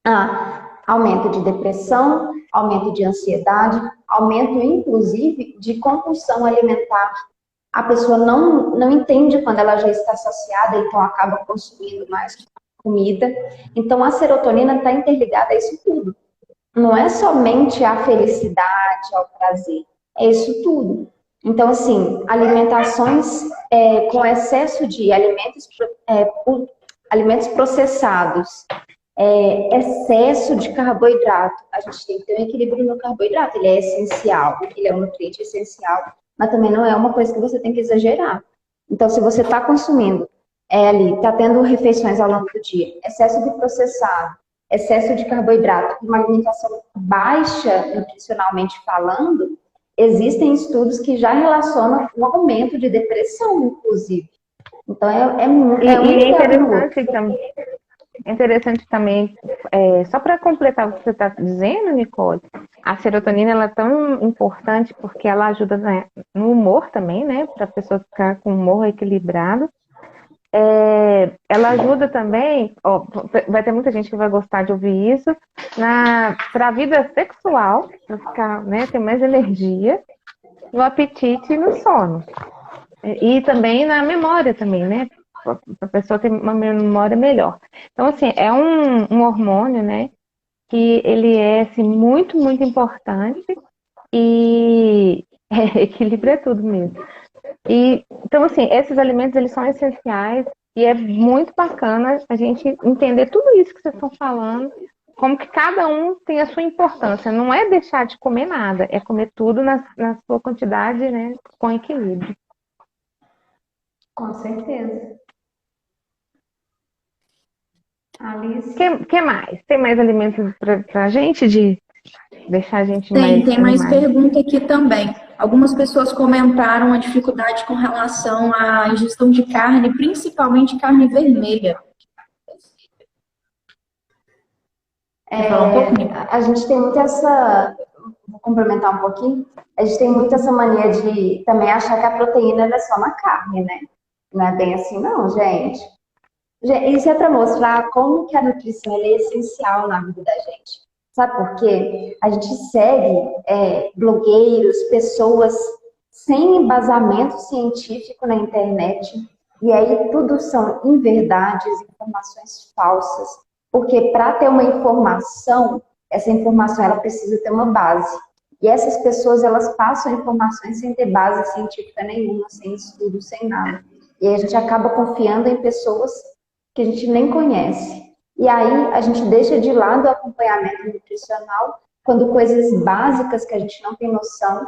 a aumento de depressão, aumento de ansiedade, aumento, inclusive, de compulsão alimentar. A pessoa não entende quando ela já está associada, então acaba consumindo mais comida. Então, a serotonina está interligada a isso tudo. Não é somente a felicidade, ao prazer, é isso tudo. Então, assim, alimentações com excesso de alimentos processados, excesso de carboidrato. A gente tem que ter um equilíbrio no carboidrato, ele é essencial, ele é um nutriente essencial, mas também não é uma coisa que você tem que exagerar. Então, se você está consumindo está tendo refeições ao longo do dia, excesso de processado, excesso de carboidrato, uma alimentação baixa nutricionalmente falando, existem estudos que já relacionam o aumento de depressão, inclusive. Então,
é interessante também, só para completar o que você está dizendo, Nicole, a serotonina ela é tão importante porque ela ajuda no humor também, né? Para a pessoa ficar com o humor equilibrado. Ela ajuda também, vai ter muita gente que vai gostar de ouvir isso, para a vida sexual, para ficar, né, ter mais energia, no apetite e no sono. E também na memória também, né? Para a pessoa ter uma memória melhor. Então, assim, é um hormônio, né? Que ele é assim, muito, muito importante e equilibra tudo mesmo. Então, assim, esses alimentos, eles são essenciais e é muito bacana a gente entender tudo isso que vocês estão falando como que cada um tem a sua importância. Não é deixar de comer nada, é comer tudo na sua quantidade, né? Com equilíbrio.
Com certeza. Alice.
Que mais? Tem mais alimentos pra gente de deixar a gente
Tem mais
animada?
pergunta aqui também. Algumas pessoas comentaram a dificuldade com relação à ingestão de carne, principalmente carne vermelha. Quer falar um pouco, Nico?
A gente tem muito essa, vou complementar um pouquinho, a gente tem muito essa mania de também achar que a proteína ela é só na carne, né? Não é bem assim, não, gente. Isso é para mostrar como que a nutrição ela é essencial na vida da gente. Sabe por quê? A gente segue blogueiros, pessoas sem embasamento científico na internet, e aí tudo são inverdades, informações falsas. Porque para ter uma informação, essa informação ela precisa ter uma base. E essas pessoas, elas passam informações sem ter base científica nenhuma, sem estudo, sem nada. E aí a gente acaba confiando em pessoas que a gente nem conhece. E aí a gente deixa de lado o acompanhamento nutricional, quando coisas básicas que a gente não tem noção,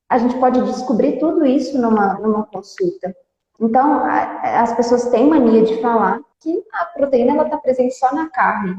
a gente pode descobrir tudo isso numa consulta. Então, as pessoas têm mania de falar que a proteína ela está presente só na carne.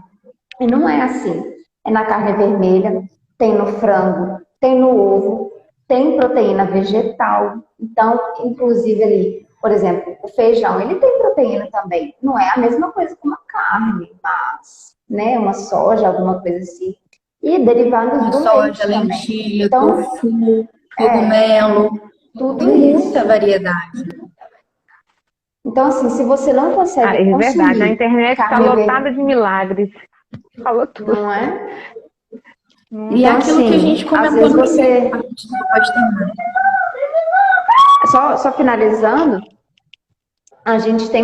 E não é assim. É na carne vermelha, tem no frango, tem no ovo, tem proteína vegetal. Então, inclusive ali, por exemplo, o feijão, ele tem proteína também. Não é a mesma coisa que uma carne, mas, né, uma soja, alguma coisa assim. E derivados do leite também.
Lentilha, tofu, cogumelo,
tudo
tem
isso.
muita variedade.
Então, assim, se você não consegue
é
consumir
verdade, a internet está
carne
lotada de milagres. Falou tudo.
não é?
E
Então,
aquilo
assim,
que a gente comentou
às vezes
no
você...
pode terminar.
Só finalizando, a gente tem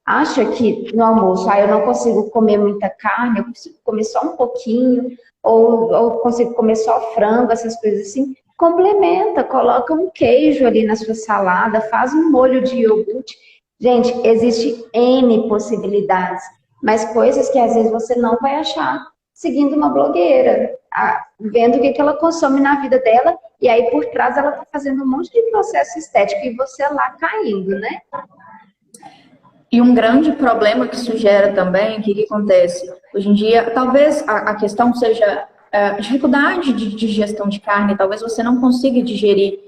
acha que no almoço, eu não consigo comer muita carne, eu consigo comer só um pouquinho, ou consigo comer só frango, essas coisas assim. Complementa, coloca um queijo ali na sua salada, faz um molho de iogurte. Gente, existe N possibilidades, mas coisas que às vezes você não vai achar seguindo uma blogueira, vendo o que ela consome na vida dela, e aí por trás ela está fazendo um monte de processo estético e você lá caindo, né?
E um grande problema que isso gera também, o que acontece? Hoje em dia, talvez a questão seja dificuldade de digestão de carne, talvez você não consiga digerir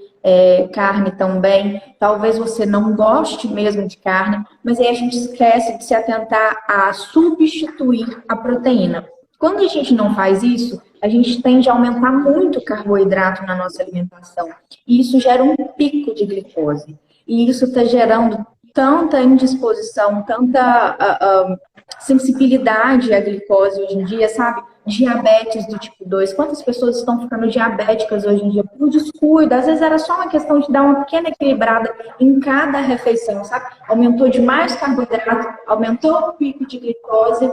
carne tão bem, talvez você não goste mesmo de carne, mas aí a gente esquece de se atentar a substituir a proteína. Quando a gente não faz isso, a gente tende a aumentar muito o carboidrato na nossa alimentação. E isso gera um pico de glicose. E isso está gerando tanta indisposição, tanta sensibilidade à glicose hoje em dia, sabe? Diabetes do tipo 2. Quantas pessoas estão ficando diabéticas hoje em dia por descuido? Às vezes era só uma questão de dar uma pequena equilibrada em cada refeição, sabe? Aumentou demais carboidrato, aumentou o pico de glicose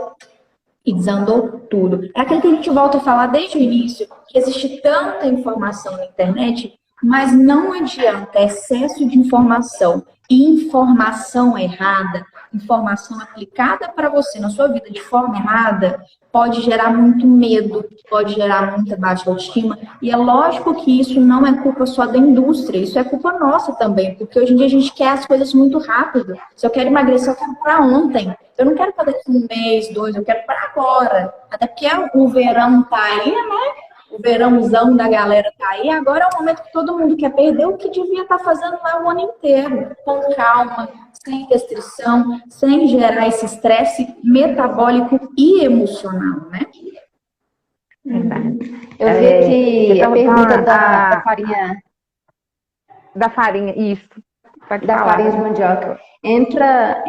e desandou tudo. É aquilo que a gente volta a falar desde o início, que existe tanta informação na internet, mas não adianta excesso de informação e informação errada, informação aplicada para você na sua vida de forma errada, pode gerar muito medo, pode gerar muita baixa autoestima. E é lógico que isso não é culpa só da indústria, isso é culpa nossa também, porque hoje em dia a gente quer as coisas muito rápido. Se eu quero emagrecer, eu quero para ontem. Eu não quero para daqui um mês, 2, eu quero para agora. Até porque o verão tá aí, né? O verãozão da galera tá aí. Agora é o momento que todo mundo quer perder o que devia estar fazendo lá o ano inteiro. Com calma, sem restrição, sem gerar esse estresse metabólico e emocional, né?
Verdade.
Eu vi aqui a pergunta da farinha.
Da farinha, isso.
Da farinha de mandioca. Entra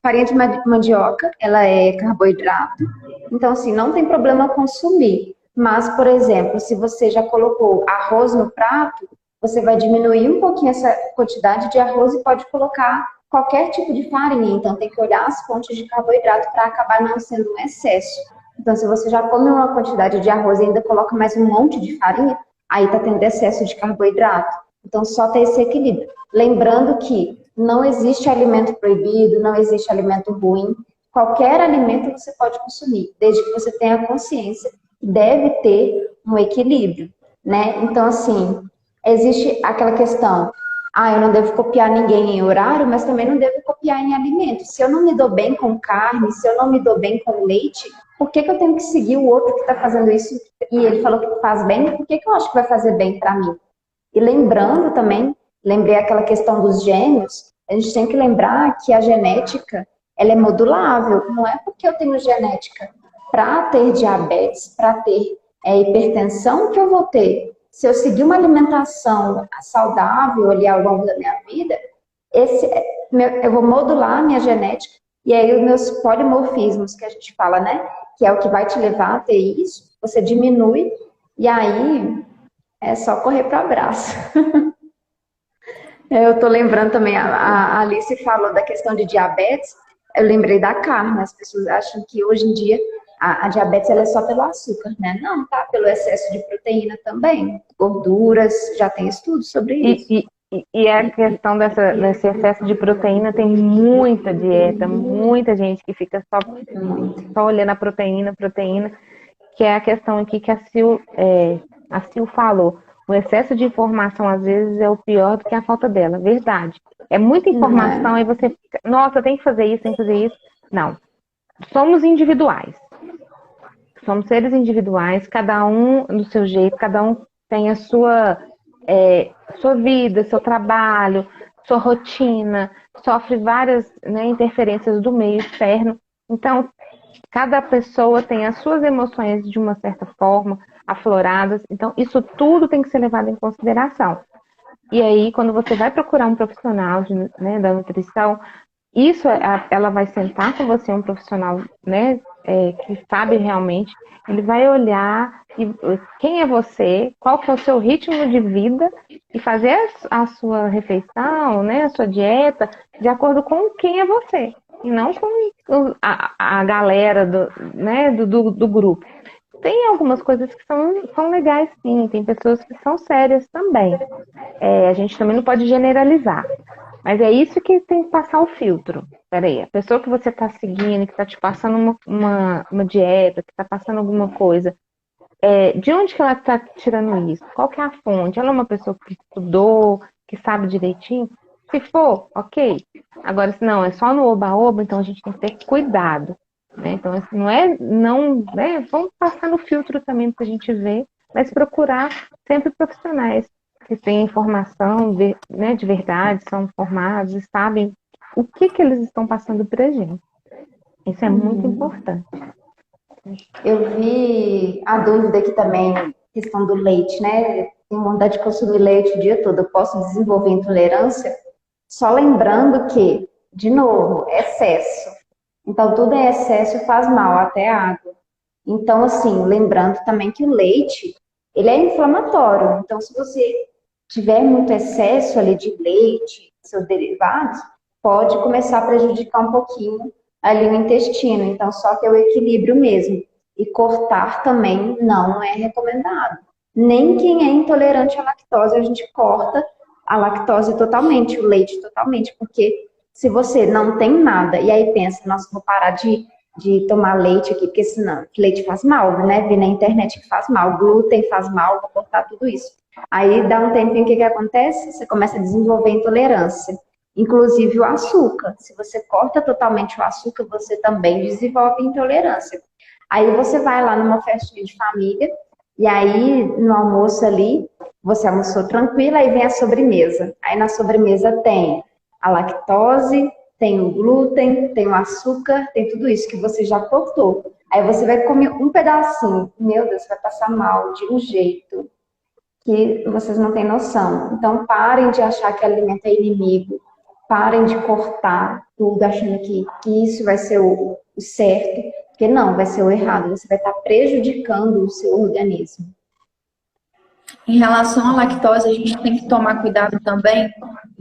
farinha de mandioca, ela é carboidrato. Então, assim, não tem problema consumir. Mas, por exemplo, se você já colocou arroz no prato, você vai diminuir um pouquinho essa quantidade de arroz e pode colocar qualquer tipo de farinha. Então, tem que olhar as fontes de carboidrato para acabar não sendo um excesso. Então, se você já come uma quantidade de arroz e ainda coloca mais um monte de farinha, aí está tendo excesso de carboidrato. Então, só ter esse equilíbrio. Lembrando que não existe alimento proibido, não existe alimento ruim. qualquer alimento você pode consumir, desde que você tenha consciência que deve ter um equilíbrio, né? Então, assim, existe aquela questão, eu não devo copiar ninguém em horário, mas também não devo copiar em alimento. Se eu não me dou bem com carne, se eu não me dou bem com leite, por que eu tenho que seguir o outro que está fazendo isso e ele falou que faz bem? Por que eu acho que vai fazer bem para mim? E lembrando também, lembrei aquela questão dos gêmeos, a gente tem que lembrar que a genética, ela é modulável. Não é porque eu tenho genética para ter diabetes, para ter hipertensão que eu vou ter. Se eu seguir uma alimentação saudável ali ao longo da minha vida, eu vou modular a minha genética e aí os meus polimorfismos, que a gente fala, né? Que é o que vai te levar a ter isso, você diminui e aí é só correr para o abraço. Eu estou lembrando também, a Alice falou da questão de diabetes, eu lembrei da carne, as pessoas acham que hoje em dia a diabetes ela é só pelo açúcar, né? Não, tá? Pelo excesso de proteína também, gorduras, já tem estudos sobre isso.
E a questão desse excesso de proteína, tem muita dieta, muita gente que fica só olhando a proteína, que é a questão aqui que a Sil falou. O excesso de informação, às vezes, é o pior do que a falta dela, verdade. É muita informação, aí você fica, nossa, tem que fazer isso, tem que fazer isso. Não. Somos individuais. Somos seres individuais, cada um do seu jeito, cada um tem a sua vida, seu trabalho, sua rotina, sofre várias, né, interferências do meio externo. Então, cada pessoa tem as suas emoções de uma certa forma afloradas. Então, isso tudo tem que ser levado em consideração. E aí, quando você vai procurar um profissional né, da nutrição, ela vai sentar com você, um profissional, né, que sabe realmente, ele vai olhar quem é você, qual que é o seu ritmo de vida e fazer a sua refeição, né, a sua dieta, de acordo com quem é você, e não com a galera do grupo. Tem algumas coisas que são legais, sim. Tem pessoas que são sérias também. A gente também não pode generalizar. Mas é isso que tem que passar o filtro. Peraí, a pessoa que você está seguindo, que está te passando uma dieta, que está passando alguma coisa, de onde que ela está tirando isso? Qual que é a fonte? Ela é uma pessoa que estudou, que sabe direitinho? Se for, ok. Agora, se não, é só no oba-oba, então a gente tem que ter cuidado. Né? Então, assim, vamos passar no filtro também para a gente ver, mas procurar sempre profissionais que têm informação né, de verdade, são formados e sabem o que eles estão passando para a gente. Isso é muito importante.
Eu vi a dúvida aqui também, questão do leite, né? Tenho vontade de consumir leite o dia todo, eu posso desenvolver intolerância? Só lembrando que, de novo, excesso. Então, tudo em excesso faz mal, até a água. Então, assim, lembrando também que o leite, ele é inflamatório. Então, se você tiver muito excesso ali de leite, seus derivados, pode começar a prejudicar um pouquinho ali o intestino. Então, só que é o equilíbrio mesmo. E cortar também não é recomendado. Nem quem é intolerante à lactose, a gente corta a lactose totalmente, o leite totalmente, porque se você não tem nada, e aí pensa, nossa, vou parar de tomar leite aqui, porque senão leite faz mal, né? Vi na internet que faz mal, glúten faz mal, vou cortar tudo isso. Aí dá um tempinho, o que acontece? Você começa a desenvolver intolerância. Inclusive o açúcar. Se você corta totalmente o açúcar, você também desenvolve intolerância. Aí você vai lá numa festinha de família, e aí no almoço ali, você almoçou tranquila, aí vem a sobremesa. Aí na sobremesa tem a lactose, tem o glúten, tem o açúcar, tem tudo isso que você já cortou. Aí você vai comer um pedacinho. Meu Deus, vai passar mal de um jeito que vocês não têm noção. Então parem de achar que alimento é inimigo. Parem de cortar tudo achando que isso vai ser o certo. Porque não, vai ser o errado. Você vai estar prejudicando o seu organismo.
Em relação à lactose, a gente tem que tomar cuidado também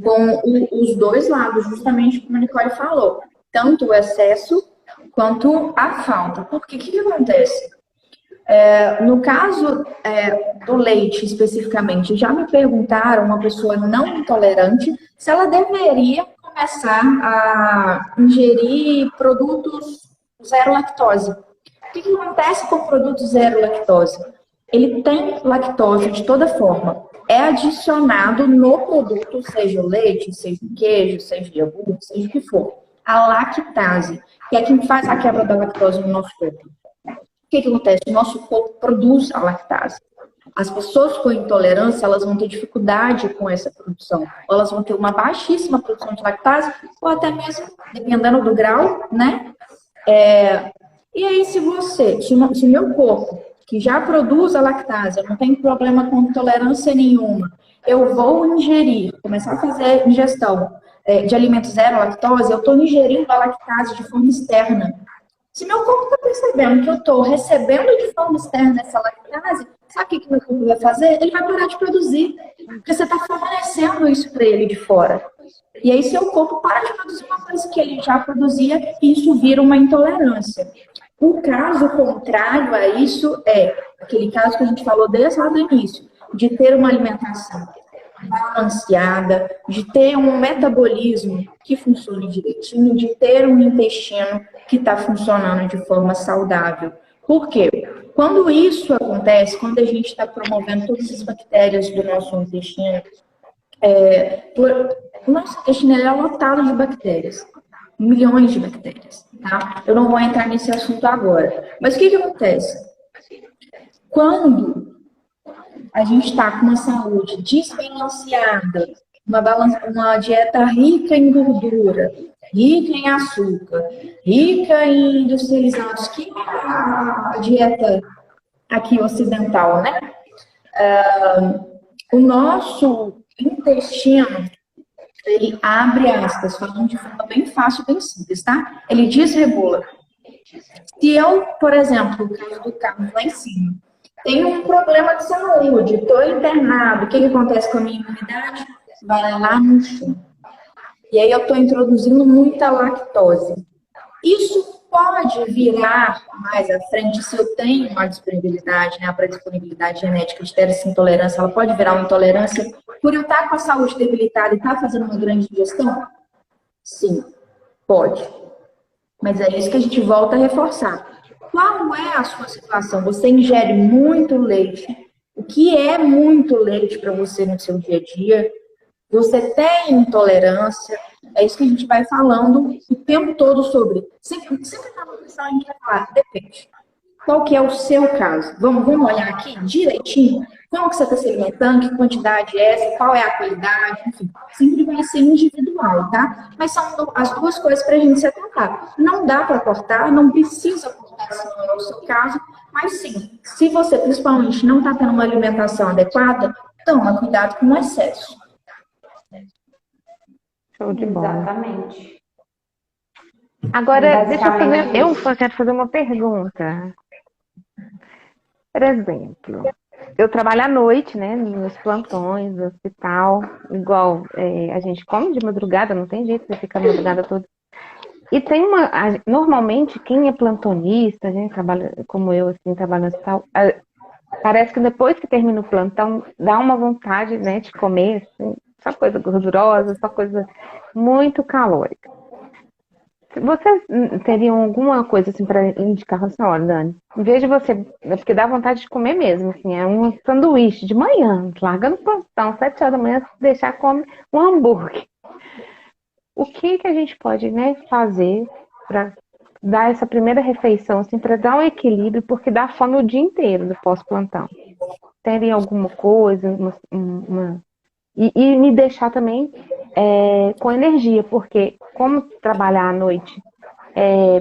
com os dois lados, justamente como a Nicole falou. Tanto o excesso quanto a falta. Porque o que acontece? No caso do leite, especificamente, já me perguntaram, uma pessoa não intolerante, se ela deveria começar a ingerir produtos zero lactose. O que acontece com o produto zero lactose? Ele tem lactose de toda forma. É adicionado no produto, seja o leite, seja o queijo, seja o iogurte, seja o que for, a lactase, que é quem faz a quebra da lactose no nosso corpo. O que acontece? O nosso corpo produz a lactase. As pessoas com intolerância, elas vão ter dificuldade com essa produção. Ou elas vão ter uma baixíssima produção de lactase, ou até mesmo, dependendo do grau, né? E aí, se o meu corpo, que já produz a lactase, eu não tem problema com intolerância nenhuma, eu vou ingerir, começar a fazer ingestão de alimentos zero lactose, eu estou ingerindo a lactase de forma externa. Se meu corpo está percebendo que eu estou recebendo de forma externa essa lactase, sabe o que meu corpo vai fazer? Ele vai parar de produzir, porque você está fornecendo isso para ele de fora. E aí seu corpo para de produzir uma coisa que ele já produzia e isso vira uma intolerância. O caso contrário a isso é aquele caso que a gente falou desde lá do início, de ter uma alimentação balanceada, de ter um metabolismo que funcione direitinho, de ter um intestino que está funcionando de forma saudável. Por quê? Quando isso acontece, quando a gente está promovendo todas as bactérias do nosso intestino, o nosso intestino é lotado de bactérias, milhões de bactérias, tá? Eu não vou entrar nesse assunto agora. Mas o que acontece? Quando a gente está com uma saúde desbalanceada, uma dieta rica em gordura, rica em açúcar, rica em industrializados, que é a dieta aqui ocidental, né? O nosso intestino, ele abre aspas, falando de forma bem fácil, bem simples, tá? Ele desregula. Se eu, por exemplo, no caso do Carlos lá em cima, tenho um problema de saúde, estou internado, o que acontece com a minha imunidade? Vai lá no chão. E aí eu estou introduzindo muita lactose. Isso pode virar mais à frente, se eu tenho uma disponibilidade, né, a predisponibilidade genética de ter essa intolerância, ela pode virar uma intolerância por eu estar com a saúde debilitada e estar fazendo uma grande ingestão? Sim, pode. Mas é isso que a gente volta a reforçar. Qual é a sua situação? Você ingere muito leite? O que é muito leite para você no seu dia a dia? Você tem intolerância? É isso que a gente vai falando o tempo todo sobre. Sempre na nutrição a gente vai falar, depende. Qual que é o seu caso? Vamos olhar aqui direitinho? Como que você está se alimentando? Que quantidade é essa? Qual é a qualidade? Enfim, sempre vai ser individual, tá? Mas são as duas coisas para a gente se atentar. Não dá para cortar, não precisa cortar se não é o seu caso, mas sim, se você principalmente não está tendo uma alimentação adequada, toma cuidado com o excesso.
Show de bola.
Exatamente.
Agora, eu quero fazer uma pergunta. Por exemplo, eu trabalho à noite, né, nos plantões, no hospital, igual a gente come de madrugada, não tem jeito, você fica a madrugada toda. E tem normalmente, quem é plantonista, a gente trabalha, como eu, assim, trabalho no hospital, parece que depois que termina o plantão, dá uma vontade, né, de comer, assim, só coisa gordurosa, só coisa muito calórica. Vocês teriam alguma coisa assim para indicar assim, olha, Dani, em vez de você, porque dá vontade de comer mesmo, assim, é um sanduíche de manhã, larga no plantão, 7 horas da manhã, deixar comer um hambúrguer. O que a gente pode, né, fazer para dar essa primeira refeição, assim, para dar um equilíbrio, porque dá fome o dia inteiro do pós-plantão? Teria alguma coisa, e me deixar também com energia, porque como trabalhar à noite,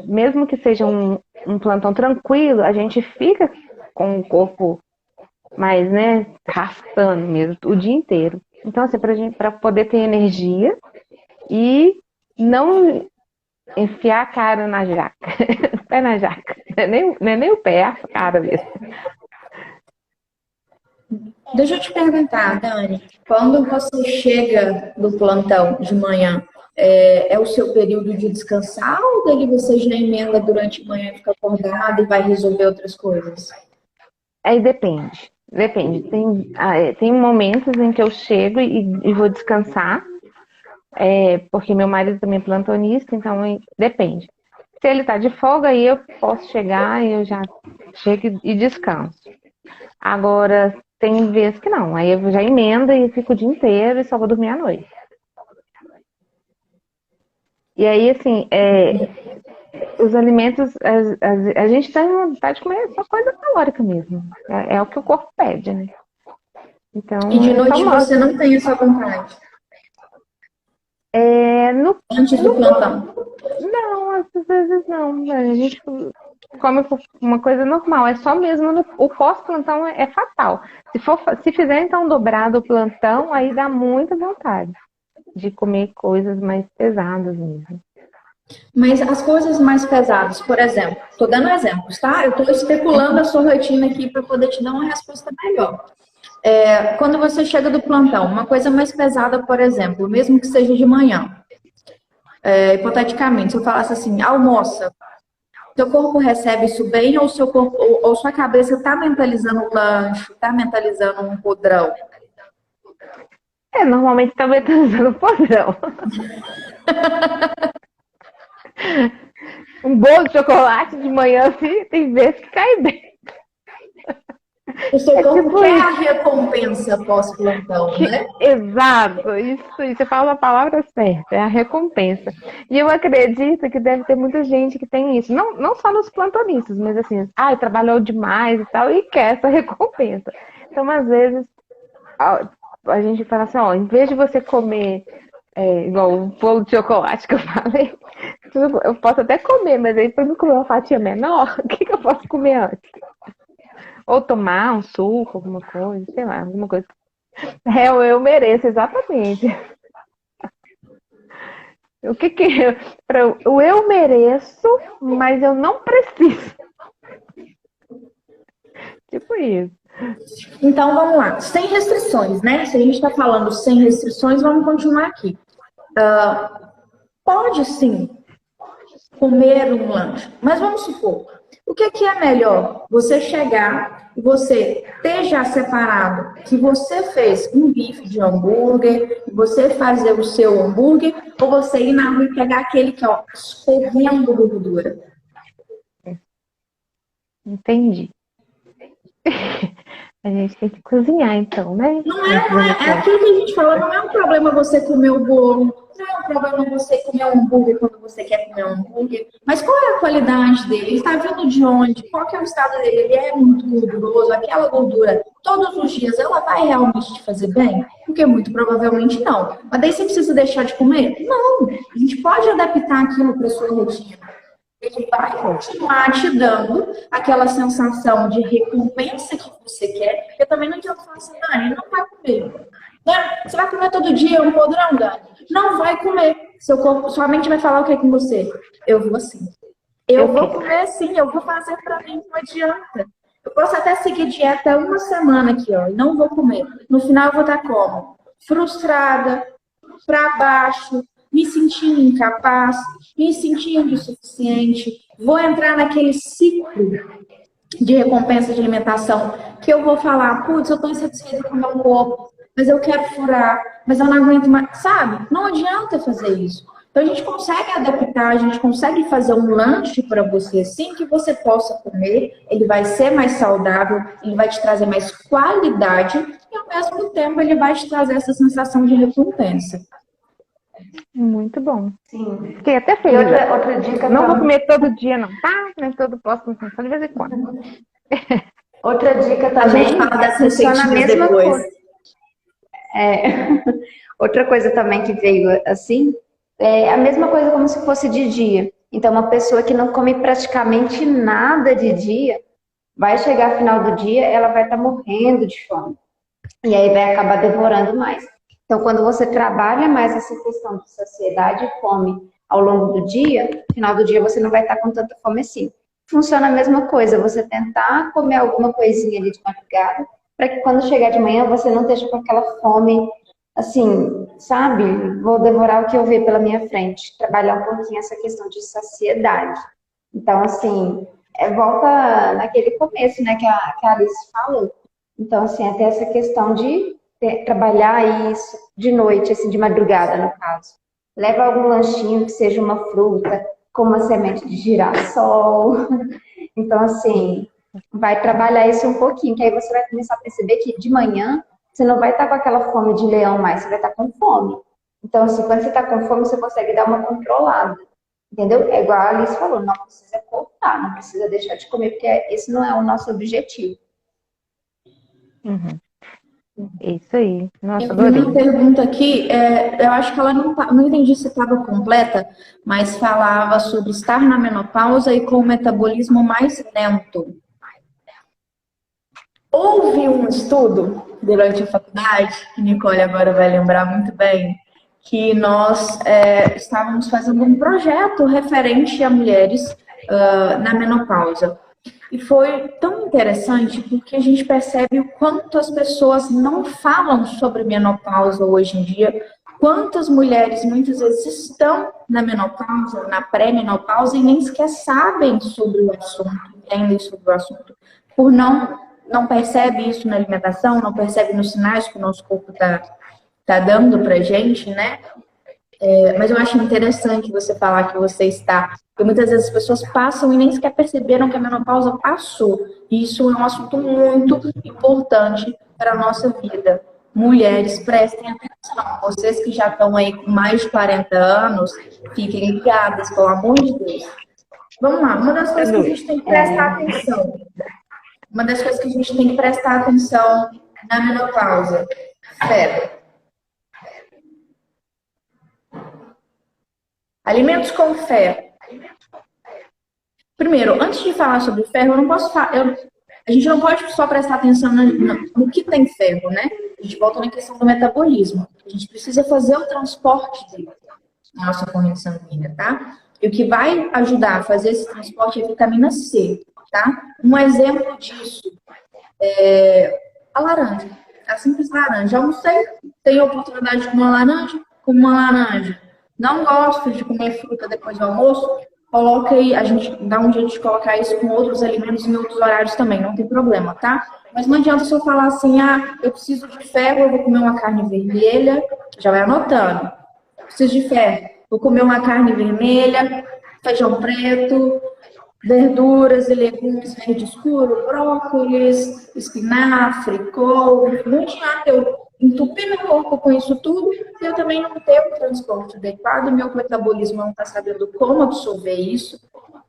mesmo que seja um plantão tranquilo, a gente fica com o corpo mais, né, rastando mesmo o dia inteiro. Então, assim, para poder ter energia e não enfiar a cara na jaca, o pé na jaca, não é nem o pé, é a cara mesmo.
Deixa eu te perguntar, Dani, quando você chega do plantão de manhã, é o seu período de descansar ou dele você já emenda durante a manhã e fica acordado e vai resolver outras coisas?
Aí depende. Tem momentos em que eu chego e vou descansar, porque meu marido também é plantonista, então depende. Se ele tá de folga, aí eu posso chegar e eu já chego e descanso. Agora, tem vezes que não, aí eu já emendo e fico o dia inteiro e só vou dormir à noite. E aí, assim, os alimentos, a gente tem vontade de comer só coisa calórica mesmo. É o que o corpo pede, né? Então,
E de noite você não tem essa vontade? Antes do plantão?
Não, às vezes não. A gente come uma coisa normal. É só mesmo o pós-plantão é fatal. Se fizer então dobrado o plantão, aí dá muita vontade de comer coisas mais pesadas mesmo.
Mas as coisas mais pesadas, por exemplo, estou dando exemplos, tá? Eu estou especulando a sua rotina aqui para poder te dar uma resposta melhor. Quando você chega do plantão, uma coisa mais pesada, por exemplo, mesmo que seja de manhã, hipoteticamente, se eu falasse assim, almoça, seu corpo recebe isso bem ou seu corpo, ou sua cabeça está mentalizando o lanche, está mentalizando um podrão?
Normalmente tá mentalizando o podrão. Um bolo de chocolate de manhã, assim, tem vezes que cai bem.
O seu corpo quer a recompensa pós-plantão, né?
Exato, isso, você fala a palavra certa, é a recompensa. E eu acredito que deve ter muita gente que tem isso, não só nos plantonistas, mas assim, trabalhou demais e tal, e quer essa recompensa. Então, às vezes, a gente fala assim, em vez de você comer igual o bolo de chocolate que eu falei, eu posso até comer, mas aí para eu comer uma fatia menor, o que eu posso comer antes? Ou tomar um suco, alguma coisa, sei lá, alguma coisa. Eu mereço, exatamente. Eu mereço, mas eu não preciso. Tipo isso.
Então vamos lá, sem restrições, né? Se a gente está falando sem restrições, vamos continuar aqui. Pode sim comer um lanche, mas vamos supor, o que é melhor? Você chegar e você ter já separado que você fez um bife de hambúrguer, você fazer o seu hambúrguer, ou você ir na rua e pegar aquele que escorrendo gordura?
Entendi. A gente tem que cozinhar, então, né?
Não é aquilo que a gente fala, não é um problema você comer o bolo, não é um problema você comer um hambúrguer quando você quer comer um hambúrguer, mas qual é a qualidade dele? Ele está vindo de onde? Qual que é o estado dele? Ele é muito gorduroso? Aquela gordura, todos os dias, ela vai realmente te fazer bem? Porque muito provavelmente não. Mas daí você precisa deixar de comer? Não, a gente pode adaptar aquilo para sua rotina. Ele vai continuar te dando aquela sensação de recompensa que você quer. Eu também não adianta falar assim, Dani, não vai comer. Né? Você vai comer todo dia um podrão, Dani? Não vai comer. Seu corpo, sua mente vai falar o que é com você? Eu vou assim. Eu vou comer sim, eu vou fazer pra mim, não adianta. Eu posso até seguir dieta uma semana aqui, e não vou comer. No final eu vou estar como? Frustrada, pra baixo, me sentindo incapaz, me sentindo insuficiente, vou entrar naquele ciclo de recompensa de alimentação que eu vou falar, putz, eu tô insatisfeita com o meu corpo, mas eu quero furar, mas eu não aguento mais, sabe? Não adianta fazer isso. Então a gente consegue adaptar, a gente consegue fazer um lanche para você, sim, que você possa comer, ele vai ser mais saudável, ele vai te trazer mais qualidade e ao mesmo tempo ele vai te trazer essa sensação de recompensa.
Muito bom.
Sim.
Fiquei até feliz.
Outra dica
não vou comer todo dia, não, tá? Nem todo posso, só de vez em quando.
Outra dica também.
A gente fala das receitinhas depois.
Outra coisa também que veio assim, é a mesma coisa como se fosse de dia. Então, uma pessoa que não come praticamente nada de dia, vai chegar ao final do dia, ela vai estar morrendo de fome. E aí vai acabar devorando mais. Então, quando você trabalha mais essa questão de saciedade e fome ao longo do dia, no final do dia você não vai estar com tanta fome assim. Funciona a mesma coisa, você tentar comer alguma coisinha ali de madrugada, para que quando chegar de manhã você não esteja com aquela fome, assim, sabe? Vou devorar o que eu ver pela minha frente. Trabalhar um pouquinho essa questão de saciedade. Então, assim, volta naquele começo, né, que a Alice falou. Então, assim, até essa questão de trabalhar isso de noite, assim, de madrugada, no caso. leva algum lanchinho que seja uma fruta, como uma semente de girassol. Então, assim, vai trabalhar isso um pouquinho, que aí você vai começar a perceber que de manhã você não vai estar com aquela fome de leão mais, você vai estar com fome. Então, assim, quando você está com fome, você consegue dar uma controlada. Entendeu? É igual a Alice falou, não precisa cortar, não precisa deixar de comer, porque esse não é o nosso objetivo.
Uhum. Isso aí. Nossa,
Eu vi uma
adorei.
pergunta aqui, eu acho que ela não entendi se estava completa, mas falava sobre estar na menopausa e com o metabolismo mais lento. Houve um estudo durante a faculdade, que Nicole agora vai lembrar muito bem, que nós estávamos fazendo um projeto referente a mulheres na menopausa. E foi tão interessante porque a gente percebe o quanto as pessoas não falam sobre menopausa hoje em dia, quantas mulheres muitas vezes estão na menopausa, na pré-menopausa e nem sequer sabem sobre o assunto, entendem sobre o assunto, por não percebe isso na alimentação, não percebe nos sinais que o nosso corpo tá dando pra gente, né? Mas eu acho interessante você falar que você está. Porque muitas vezes as pessoas passam e nem sequer perceberam que a menopausa passou. E isso é um assunto muito importante para a nossa vida. Mulheres, prestem atenção. Vocês que já estão aí com mais de 40 anos, fiquem ligadas, pelo amor de Deus. Vamos lá, uma das coisas que a gente tem que prestar atenção. Uma das coisas que a gente tem que prestar atenção na menopausa. Ferro. Alimentos com ferro. Primeiro, antes de falar sobre ferro, eu não posso falar. A gente não pode só prestar atenção no que tem ferro, né? A gente volta na questão do metabolismo. A gente precisa fazer o transporte dele na nossa corrente sanguínea, tá? E o que vai ajudar a fazer esse transporte é a vitamina C, tá? Um exemplo disso é a laranja. A simples laranja. Almocei, tenho a oportunidade de comer uma laranja, como uma laranja. Não gosto de comer fruta depois do almoço, coloca aí, a gente dá um jeito de colocar isso com outros alimentos em outros horários também, não tem problema, tá? Mas não adianta só falar assim, eu preciso de ferro, eu vou comer uma carne vermelha, já vai anotando. Preciso de ferro, vou comer uma carne vermelha, feijão preto, verduras e legumes verde escuro, brócolis, espinafre, couve. Não adianta eu entupir meu corpo com isso tudo e eu também não ter o transporte adequado, meu metabolismo não está sabendo como absorver isso.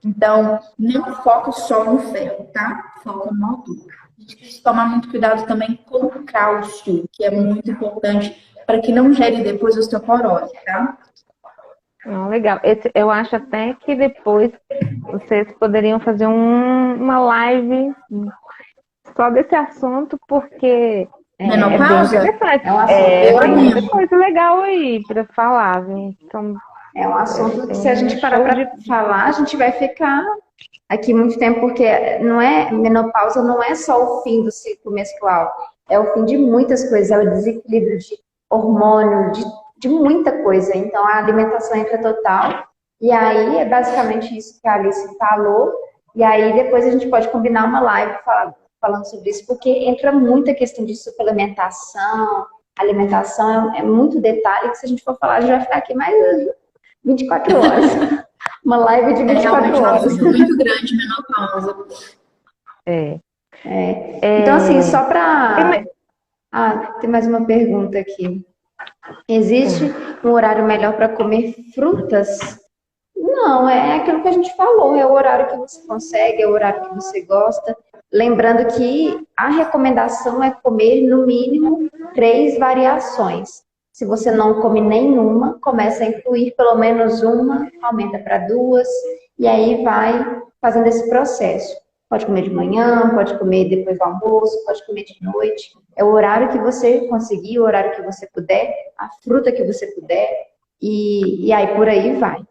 Então, não foca só no ferro, tá? Foca no altura. A gente precisa tomar muito cuidado também com o cálcio, que é muito importante para que não gere depois osteoporose, tá?
Legal. Eu acho até que depois vocês poderiam fazer uma live só desse assunto, porque
menopausa?
É bem interessante. Tem muita coisa legal aí para falar, viu? Então,
é um assunto que se a gente parar para falar, a gente vai ficar aqui muito tempo, porque menopausa não é só o fim do ciclo menstrual, é o fim de muitas coisas, é o desequilíbrio de hormônio, de muita coisa. Então, a alimentação entra total. E aí, é basicamente isso que a Alice falou. E aí, depois a gente pode combinar uma live falando sobre isso, porque entra muita questão de suplementação, alimentação, é muito detalhe, que se a gente for falar, a gente vai ficar aqui mais 24 horas. Uma live de 24 horas.
Muito grande menopausa.
Então, assim, só para... tem mais uma pergunta aqui. Existe um horário melhor para comer frutas? Não, é aquilo que a gente falou, é o horário que você consegue, é o horário que você gosta. Lembrando que a recomendação é comer no mínimo 3 variações. Se você não come nenhuma, começa a incluir pelo menos uma, aumenta para 2, e aí vai fazendo esse processo. Pode comer de manhã, pode comer depois do almoço, pode comer de noite. É o horário que você conseguir, o horário que você puder, a fruta que você puder, e aí por aí vai.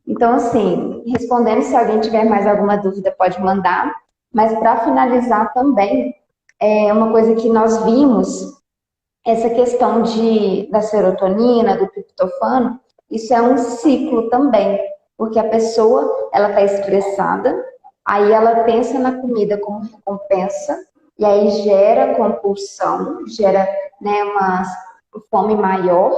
Então, assim, respondendo, se alguém tiver mais alguma dúvida, pode mandar. Mas para finalizar também, uma coisa que nós vimos, essa questão da serotonina, do triptofano, isso é um ciclo também, porque a pessoa, ela está estressada, aí ela pensa na comida como recompensa, e aí gera compulsão, gera uma fome maior,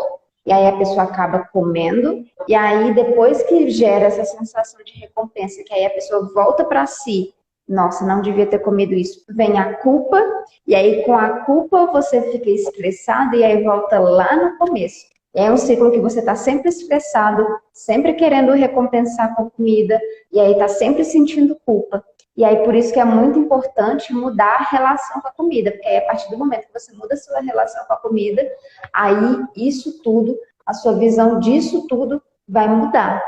E aí a pessoa acaba comendo, e aí depois que gera essa sensação de recompensa, que aí a pessoa volta para si, nossa, não devia ter comido isso, vem a culpa, e aí com a culpa você fica estressado, e aí volta lá no começo. É um ciclo que você está sempre estressado, sempre querendo recompensar com comida, e aí está sempre sentindo culpa. E aí por isso que é muito importante mudar a relação com a comida, porque aí a partir do momento que você muda a sua relação com a comida, aí isso tudo, a sua visão disso tudo vai mudar.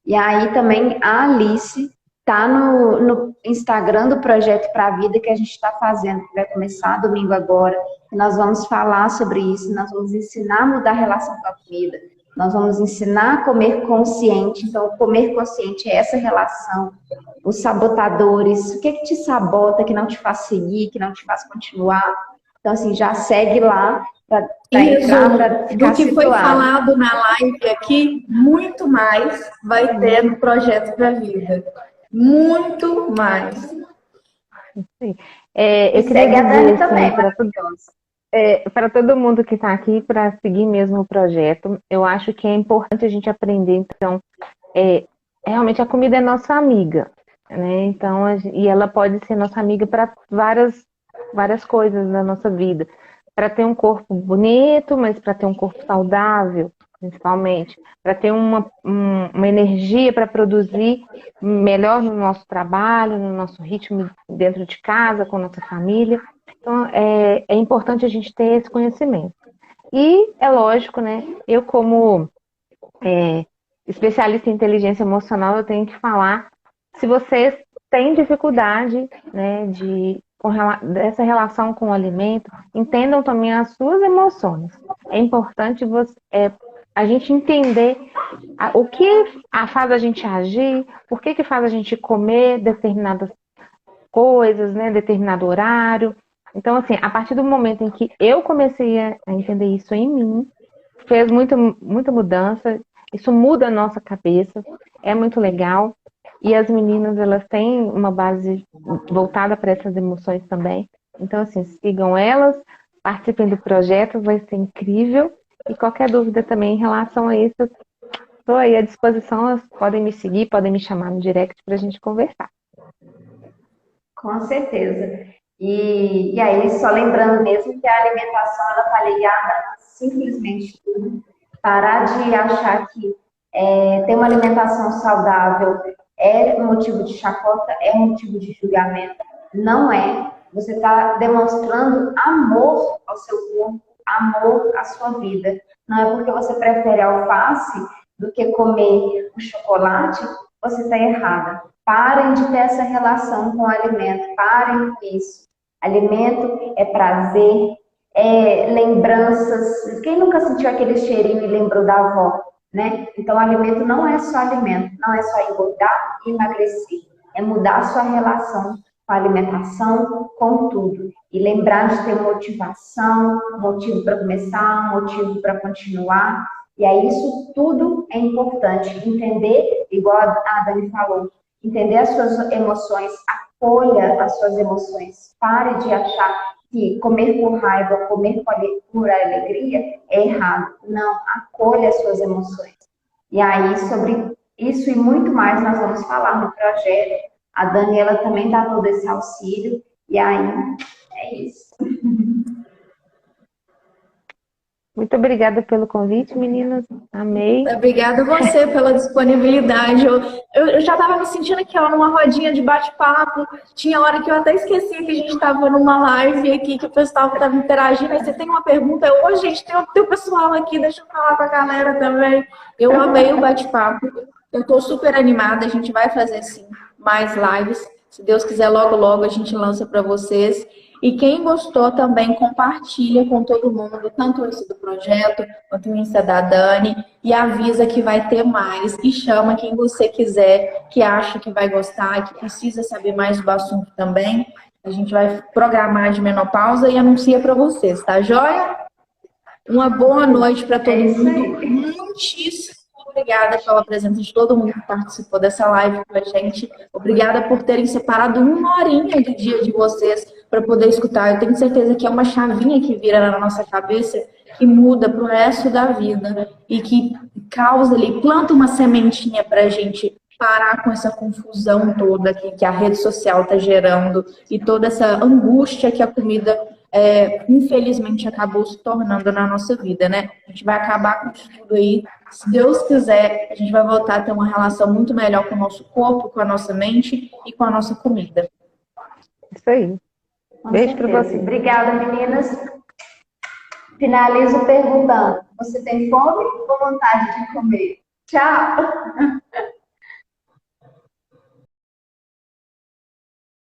E aí também a Alice tá no Instagram do Projeto Pra Vida que a gente está fazendo, que vai começar domingo agora. E nós vamos falar sobre isso, nós vamos ensinar a mudar a relação com a comida, nós vamos ensinar a comer consciente. Então, comer consciente é essa relação. Os sabotadores, o que te sabota, que não te faz seguir, que não te faz continuar. Então, assim, já segue lá para entrar, para ficar
do que
situado.
foi falado na live aqui, muito mais vai ter no Projeto Pra Vida. Muito mais.
Sim. Eu queria
segue a Dani
dizer
também,
assim, para todo mundo que está aqui para seguir mesmo o projeto, eu acho que é importante a gente aprender, então, realmente a comida é nossa amiga, né? Então, e ela pode ser nossa amiga para várias coisas na nossa vida. Para ter um corpo bonito, mas para ter um corpo saudável, principalmente. Para ter uma energia para produzir melhor no nosso trabalho, no nosso ritmo dentro de casa, com a nossa família. Então, é importante a gente ter esse conhecimento. E é lógico, né? Eu, como especialista em inteligência emocional, eu tenho que falar, se vocês têm dificuldade, né, dessa relação com o alimento, entendam também as suas emoções. É importante a gente entender o que faz a gente agir, por que faz a gente comer determinadas coisas, né, determinado horário. Então, assim, a partir do momento em que eu comecei a entender isso em mim, fez muita mudança, isso muda a nossa cabeça, é muito legal. E as meninas, elas têm uma base voltada para essas emoções também. Então, assim, sigam elas, participem do projeto, vai ser incrível. E qualquer dúvida também em relação a isso, estou aí à disposição, elas podem me seguir, podem me chamar no direct para a gente conversar.
Com certeza. E aí, só lembrando mesmo que a alimentação ela está ligada a simplesmente tudo. Parar de achar que ter uma alimentação saudável é motivo de chacota, é motivo de julgamento. Não é. Você está demonstrando amor ao seu corpo, amor à sua vida. Não é porque você prefere alface do que comer o chocolate, você está errada. Parem de ter essa relação com o alimento, parem com isso. Alimento é prazer, é lembranças. Quem nunca sentiu aquele cheirinho e lembrou da avó, né? Então, alimento não é só alimento, não é só engordar e emagrecer. É mudar a sua relação com a alimentação, com tudo. E lembrar de ter motivação, motivo para começar, motivo para continuar. E aí, isso tudo é importante. Entender, igual a Dani falou, entender as suas emoções, acolha as suas emoções. Pare de achar que comer por raiva, comer por alegria é errado. Não, acolha as suas emoções. E aí, sobre isso e muito mais, nós vamos falar no projeto. A Daniela também dá todo esse auxílio. E aí, é isso.
Muito obrigada pelo convite, meninas. Amei.
Obrigada a você pela disponibilidade. Eu já estava me sentindo aqui, ó, numa rodinha de bate-papo. Tinha hora que eu até esqueci que a gente estava numa live aqui, que o pessoal estava interagindo. Aí você tem uma pergunta, ô, gente, tem o pessoal aqui, deixa eu falar com a galera também. Eu amei o bate-papo. Eu estou super animada, a gente vai fazer, sim, mais lives. Se Deus quiser, logo, logo a gente lança para vocês. E quem gostou também, compartilha com todo mundo, tanto o Insta do projeto, quanto o Insta da Dani, e avisa que vai ter mais, e chama quem você quiser, que acha que vai gostar, que precisa saber mais do assunto também. A gente vai programar de menopausa e anuncia para vocês, tá joia? Uma boa noite para todo mundo. Muitíssimo obrigada pela presença de todo mundo que participou dessa live com a gente. Obrigada por terem separado uma horinha do dia de vocês para poder escutar. Eu tenho certeza que é uma chavinha que vira na nossa cabeça, que muda para o resto da vida e que causa ali, planta uma sementinha para a gente parar com essa confusão toda que a rede social está gerando e toda essa angústia que a comida, infelizmente, acabou se tornando na nossa vida, né? A gente vai acabar com isso tudo aí. Se Deus quiser, a gente vai voltar a ter uma relação muito melhor com o nosso corpo, com a nossa mente e com a nossa comida.
Isso aí. Beijo para você.
Obrigada, meninas. Finalizo perguntando: você tem fome ou vontade de comer? Tchau!